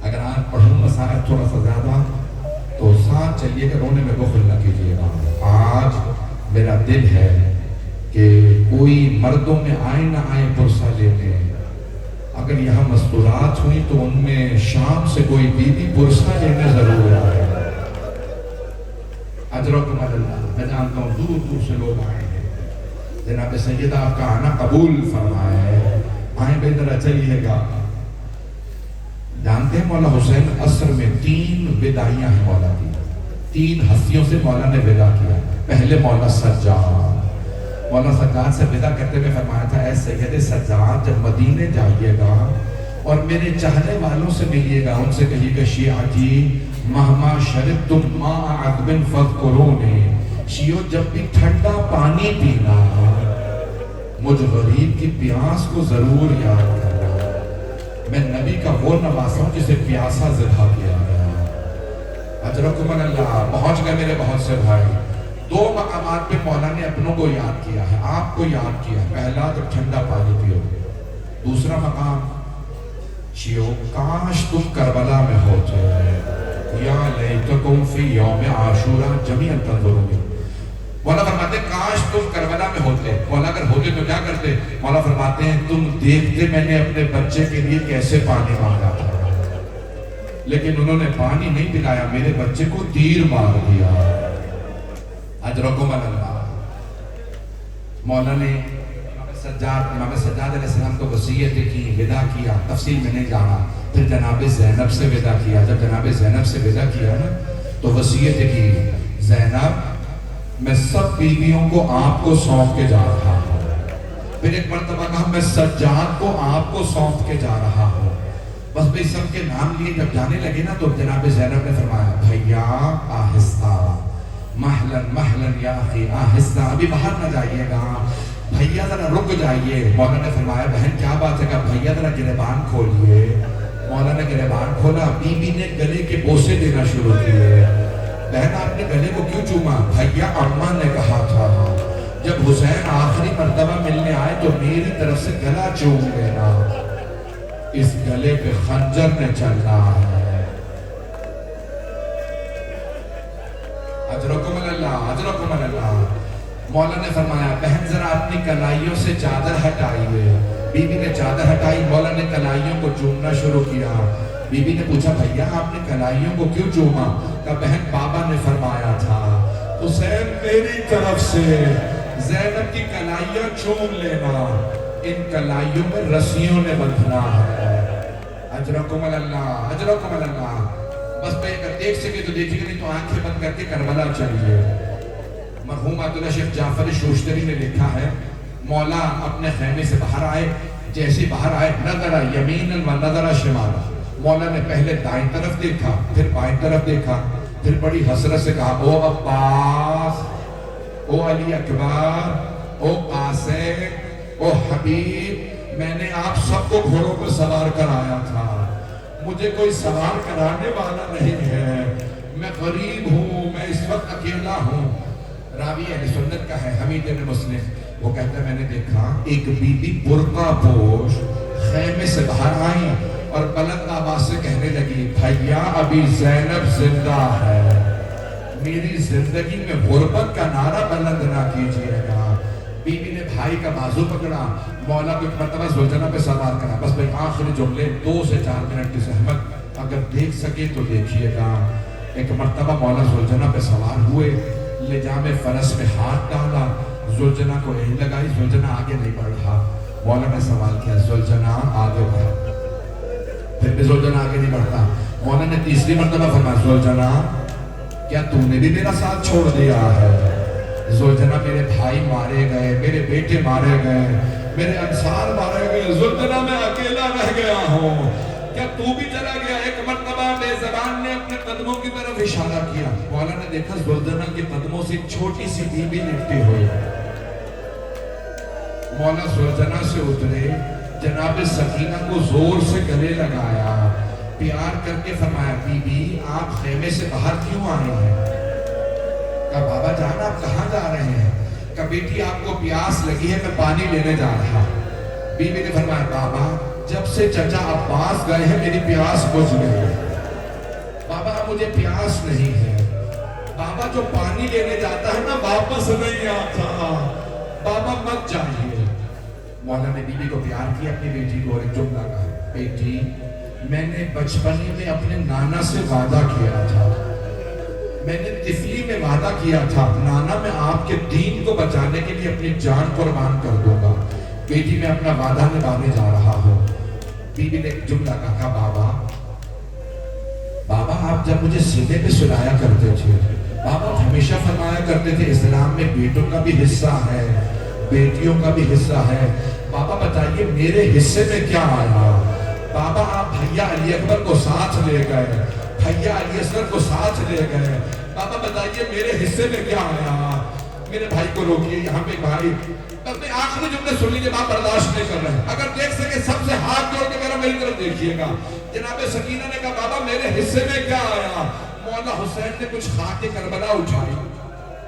اگر آج پڑھوں مسائل تھوڑا سا زیادہ تو ساتھ چلیے گا، رونے میں بخل نہ کیجیے گا۔ آج میرا دل ہے کہ کوئی مردوں میں آئے نہ آئے پرسہ لینے، اگر یہاں مستورات ہوئی تو ان میں شام سے کوئی بیوی پرسہ لینے ضرور آئے۔ اجرکم اللہ۔ میں جانتا ہوں دور دور سے لوگ آئے ہیں، جناب سیدہ آپ کا آنا قبول فرمائے، آئیں بے ذرا چلیے گا۔ جانتے ہیں مولا حسین عصر میں 3 وداعیاں ہیں مولا کی، 3 ہستیوں سے مولا نے ودا کیا۔ پہلے مولا سجاد، مولا سجاد سے ودا کرتے ہوئے فرمایا تھا اے سید سجاد جب مدینے جائیے گا اور میرے چاہنے والوں سے ملیے گا، ان سے کہیے کہ شیعتی مہما شربتم ماء عذب فاذکرونی، شیعو جب بھی ٹھنڈا پانی پینا مجھ غریب کی پیاس کو ضرور یاد کرنا۔ میں نبی کا وہ نواسا ہوں جسے پیاسا ذبح کیا گیا۔ اجرکم اللہ۔ پہنچ گئے میرے بہت سے بھائی۔ 2 مقامات پہ مولا نے اپنوں کو یاد کیا ہے، آپ کو یاد کیا ہے۔ پہلا جب ٹھنڈا پانی پیو، دوسرا مقام شیعو کاش تم کربلا میں ہوتے، یا لیتکم فی یوم عاشورہ جمیعا تنظرون۔ مولا فرماتے ہیں کاش تم کربلا میں ہوتے، مولا اگر ہوتے تو کیا کرتے؟ مولا فرماتے ہیں تم دیکھتے میں نے اپنے بچے کے لیے کیسے پانی مانگا تھا، لیکن انہوں نے پانی نہیں پلایا، میرے بچے کو تیر مار دیا۔ اجرکم اللہ۔ مولا نے امام سجاد علیہ السلام کو وصیت کی، ودا کیا، تفصیل میں نہیں جانا۔ پھر جناب زینب سے ودا کیا۔ جب جناب زینب سے ودا کیا نا تو وصیت کی زینب میں سب بیویوں کو آپ کو سونپ کے جا رہا ہوں۔ پھر ایک مرتبہ کہا میں سجاد کو آپ کو سونپ کے جا رہا ہوں۔ بس بھئی سب کے نام لیے جب جانے لگے نا تو جناب زینب نے فرمایا بھیا آہستہ، محلن محلن یا اخی آہستہ، ابھی باہر نہ جائیے گا، بھیا ذرا رک جائیے۔ مولا نے فرمایا بہن کیا بات ہے؟ کہا بھیا ذرا گریبان کھولیے۔ مولا نے گریبان کھولا، بی بی نے گلے کے بوسے دینا شروع کیے۔ بہن آپ نے گلے کو کیوں چوما؟ بھیا اماں نے کہا تھا جب حسین آخری مرتبہ ملنے آئے تو میری طرف سے گلا چوم لینا، اس گلے پہ خنجر نے چلنا ہے۔ اجرکم اللہ، اجرکم اللہ۔ مولا نے فرمایا بہن ذرا اپنی کلائیوں سے چادر ہٹائیے۔ بی بی نے چادر ہٹائی، مولا نے کلائیوں کو چومنا شروع کیا۔ بی بی نے پوچھا بھیا آپ نے کلائیوں کو کیوں چوما؟ کہا بہن بابا نے فرمایا تھا حسین میری طرف سے زینب کی کلائیاں چوم لینا، ان کلائیوں میں رسیوں نے بندھنا ہے۔ اجرکم اللہ، اجرکم اللہ۔ بس میں اگر دیکھ سکے تو دیکھیں گے، نہیں تو آنکھیں بند کر کے کربلا چلیے۔ مرحوم عبداللہ شیخ جعفر شوشتری نے لکھا ہے مولا اپنے خیمے سے باہر آئے، جیسے باہر آئے نظر یمیناً و نظر شمالا، مولا نے پہلے دائیں طرف دیکھا، پھر بائیں طرف دیکھا، پھر بڑی حسرت سے کہا او عباس، او علی اکبر، او قاسم، او حبیب، میں نے آپ سب کو گھوڑوں پر سوار کرایا تھا، مجھے کوئی سوار کرانے والا نہیں ہے، میں غریب ہوں، میں اس وقت اکیلا ہوں۔ راوی اہل سنت کا ہے حمید بن مسلم، وہ کہتا ہے میں نے دیکھا ایک بی بی برقع پوش خیمے سے باہر آئی اور بلند آواز سے کہنے لگی بھیا ابھی زینب زندہ ہے، میری زندگی میں غربت کا نعرہ بلند نہ کیجیے گا۔ بی بی نے بھائی کا بازو پکڑا، مولا کو ایک مرتبہ زلجنہ پہ سوار کرا۔ بس بھائی آخری جملے 2 سے 4 منٹ کی زحمت اگر دیکھ سکے تو دیکھیے گا۔ ایک مرتبہ مولا زلجنہ پہ سوار ہوئے، لجام فرس میں ہاتھ ڈالا، زلجنہ کو نہیں لگائی، زلجنہ آگے نہیں بڑھ رہا۔ مولا نے سوال کیا زلجنہ آگے بڑھ، پھر بھی زلجنہ آگے نہیں بڑھتا۔ مولا نے تیسری مرتبہ فرمایا زلجنہ کیا تم نے بھی میرا ساتھ چھوڑ دیا ہے؟ زلجنہ میرے بھائی مارے گئے، میرے بیٹے مارے گئے، میرے انصار مارے گئے، زلجنہ میں اکیلا رہ گیا ہوں، کیا تو بھی چلا گیا؟ ایک مرتبہ بے زبان نے اپنے قدموں کی طرف اشارہ کیا، مولا نے دیکھا زلجنہ کے قدموں سے چھوٹی سی بی بی لپٹی ہوئی۔ مولا زلجنہ سے اترے، جناب سکینہ کو زور سے گلے لگایا، پیار کر کے فرمایا بی بی آپ خیمے سے باہر کیوں آئے ہیں؟ کہا بابا جان آپ کہاں جا رہے ہیں؟ کہا بیٹی آپ کو پیاس لگی ہے میں پانی لینے جا رہا۔ بی بی نے فرمایا بابا جب سے چچا عباس گئے ہیں میری پیاس بجھ گئی، بابا مجھے پیاس نہیں ہے، بابا جو پانی لینے جاتا ہے نا واپس نہیں آتا، بابا مت جائیے۔ مولا نے بی بی کو پیار کیا، اپنی بیٹی کو ایک جملہ کہا بیٹی میں نے بچپنے میں اپنے نانا سے وعدہ کیا تھا، میں نے طفلی میں وعدہ کیا تھا نانا میں آپ کے دین کو بچانے کے لیے اپنی جان قربان کر دوں گا، بیٹی میں اپنا وعدہ نبھانے جا رہا ہوں۔ بی بی نے ایک جملہ کہا بابا آپ جب مجھے سینے پہ سلایا کرتے تھے، بابا ہمیشہ فرمایا کرتے تھے اسلام میں بیٹوں کا بھی حصہ ہے بیٹیوں کا بھی حصہ ہے، بابا بتائیے میرے حصے میں کیا آیا؟ بابا آپ بھیا علی اکبر کو ساتھ لے گئے، بھیا علی اصغر کو ساتھ لے گئے، بابا بتائیے میرے حصے میں کیا آیا؟ میرے بھائی کو روکیے، یہاں پہ بھائی اپنے آخری جملے سن لیجیے، آپ برداشت نہیں کر رہے، اگر دیکھ سکے سب سے ہاتھ جوڑ کے میری طرف دیکھیے گا۔ جناب سکینہ نے کہا بابا میرے حصے میں کیا آیا؟ مولا حسین نے کچھ خاک کربلا اٹھائی،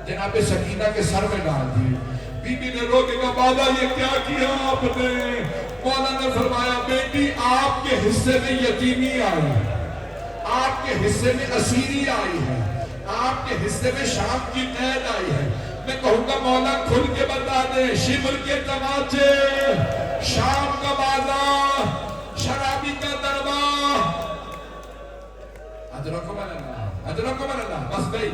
جناب سکینہ کے سر میں ڈال دی، بی بی نے رو کے کہا بابا یہ کیا کیا آپ نے؟ مولا نے فرمایا بیٹی آپ کے حصے میں یتیمی آئی ہے، آپ کے حصے میں اسیری آئی ہے، آپ کے حصے میں شام کی قید آئی ہے۔ میں کہوں گا مولا کھل کے بتا دے، شمر کے تماچے، شام کا بازار، شرابی کا دربار، اجرکم اللہ، اجرکم اللہ۔ بس بھئی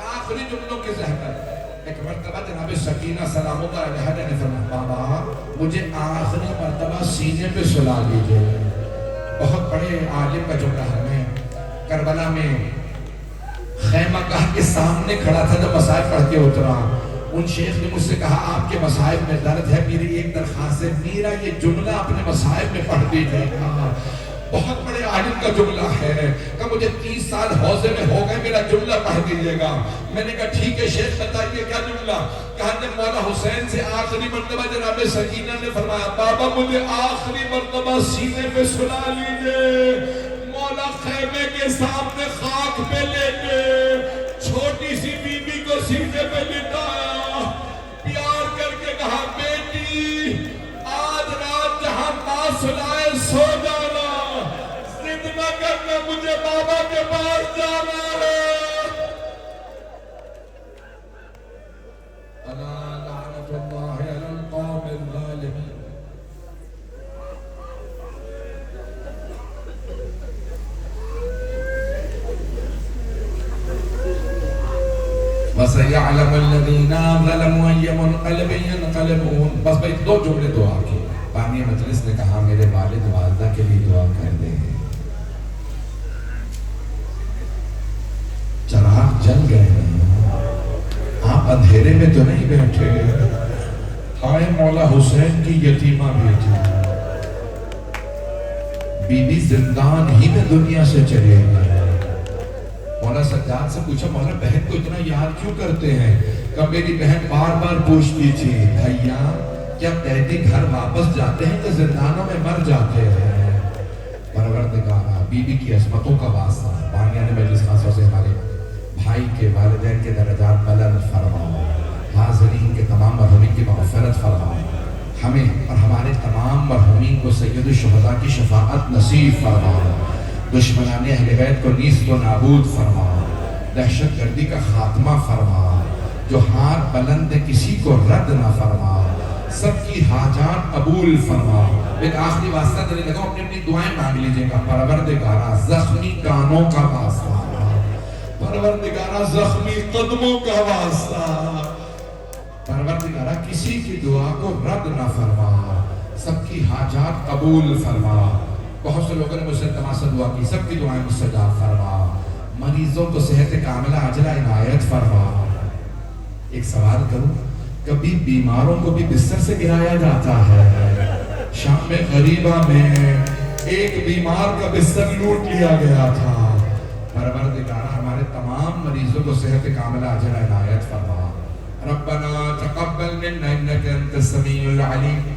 آخری جملوں کی زحمت۔ ایک مرتبہ جناب سکینہ سلام اللہ علیہ نے فرمایا بابا مجھے آخری مرتبہ سینے پہ سلا لیجئے۔ بہت بڑے عالم کا جملہ ہے، میں کربلا میں خیمہ گاہ کے سامنے کھڑا تھا جب مصائب پڑھ کے اترا، ان شیخ نے مجھ سے کہا آپ کے مصائب میں درد ہے، میری ایک درخواست ہے میرا یہ جملہ اپنے مصائب میں پڑھ دیجئے گا۔ بہت بڑے عالم کا جملہ ہے کہ مجھے 30 سال حوضے میں ہو گئے، میرا جملہ پڑھ دیجئے گا۔ میں نے کہا ٹھیک ہے شیخ بتائیے کیا جملہ؟ کہا جب مولا حسین سے آخری مرتبہ جناب سکینہ نے فرمایا بابا مجھے آخری مرتبہ سینے پہ سلا لیجئے، مولا خیمے کے سامنے خاک پہ لے کے چھوٹی سی بی بی کو سینے پہ لٹایا، پیار کر کے کہا بیٹی آج رات جہاں ماں سلائے سو جانا، ضد نہ کرنا، مجھے بابا کے پاس جانا ہے۔ الا لعنت اللہ علی القوم الظالمین۔ وَسَيَعْلَمُ الَّذِينَ ظَلَمُوا أَيَّ مُنْقَلِبٍ يَنْقَلِبُونَ۔ بس بھئی 2 جملے دعا کی۔ بانی مجلس نے کہا میرے والد والدہ کے لیے دعا کر دیں۔ چراغ جل گئے ہیں، آپ اندھیرے میں تو نہیں بیٹھے، ہائے مولا حسین کی یتیمہ بیٹی، بی بی زندان ہی میں دنیا سے چلے گئے۔ مولا سجاد سے پوچھا مولا بہن کو اتنا یاد کیوں کرتے ہیں؟ کہ میری بہن بار بار پوچھتی تھی بھائیا کیا ڈیڈی گھر واپس جاتے ہیں کہ زندانوں میں مر جاتے ہیں؟ پروردگارا بی بی کی عظمتوں کا واسطہ بانیان مجلس خاصوں سے ہمارے بھائی کے والدین کے درجات بلند فرماؤ، حاضرین کے تمام مرحومین کی مغفرت فرماؤ، ہمیں اور ہمارے تمام مرحومین کو سید الشہداء کی شفاعت نصیب فرماؤ، دشمنان اہل بیت کو نیست و نابود فرما، دہشت گردی کا خاتمہ فرما، جو ہاتھ بلند کسی کو رد نہ فرما، سب کی حاجات قبول فرما۔ ایک آخری واسطہ دلے لگا اپنی اپنی دعائیں مانگ لیجئے گا۔ پروردگارہ زخمی کانوں کا واسطہ، پروردگارہ زخمی قدموں کا واسطہ، پروردگارہ کسی کی دعا کو رد نہ فرما، سب کی حاجات قبول فرما۔ بہت سے لوگوں نے مجھ سے تماسا دعا کی، سب کی دعائیں مستجاب فرما، مریضوں کو صحت کاملہ عاجلہ عنایت فرما۔ ایک سوال کروں، کبھی بیماروں کو بھی بستر سے گرایا جاتا ہے؟ شام غریبہ میں ایک بیمار کا بستر لوٹ لیا گیا تھا۔ پروردگارہ ہمارے تمام مریضوں کو صحت کاملہ عاجلہ عنایت فرما۔ ربنا تقبل منا انک انت السمیع العلیم۔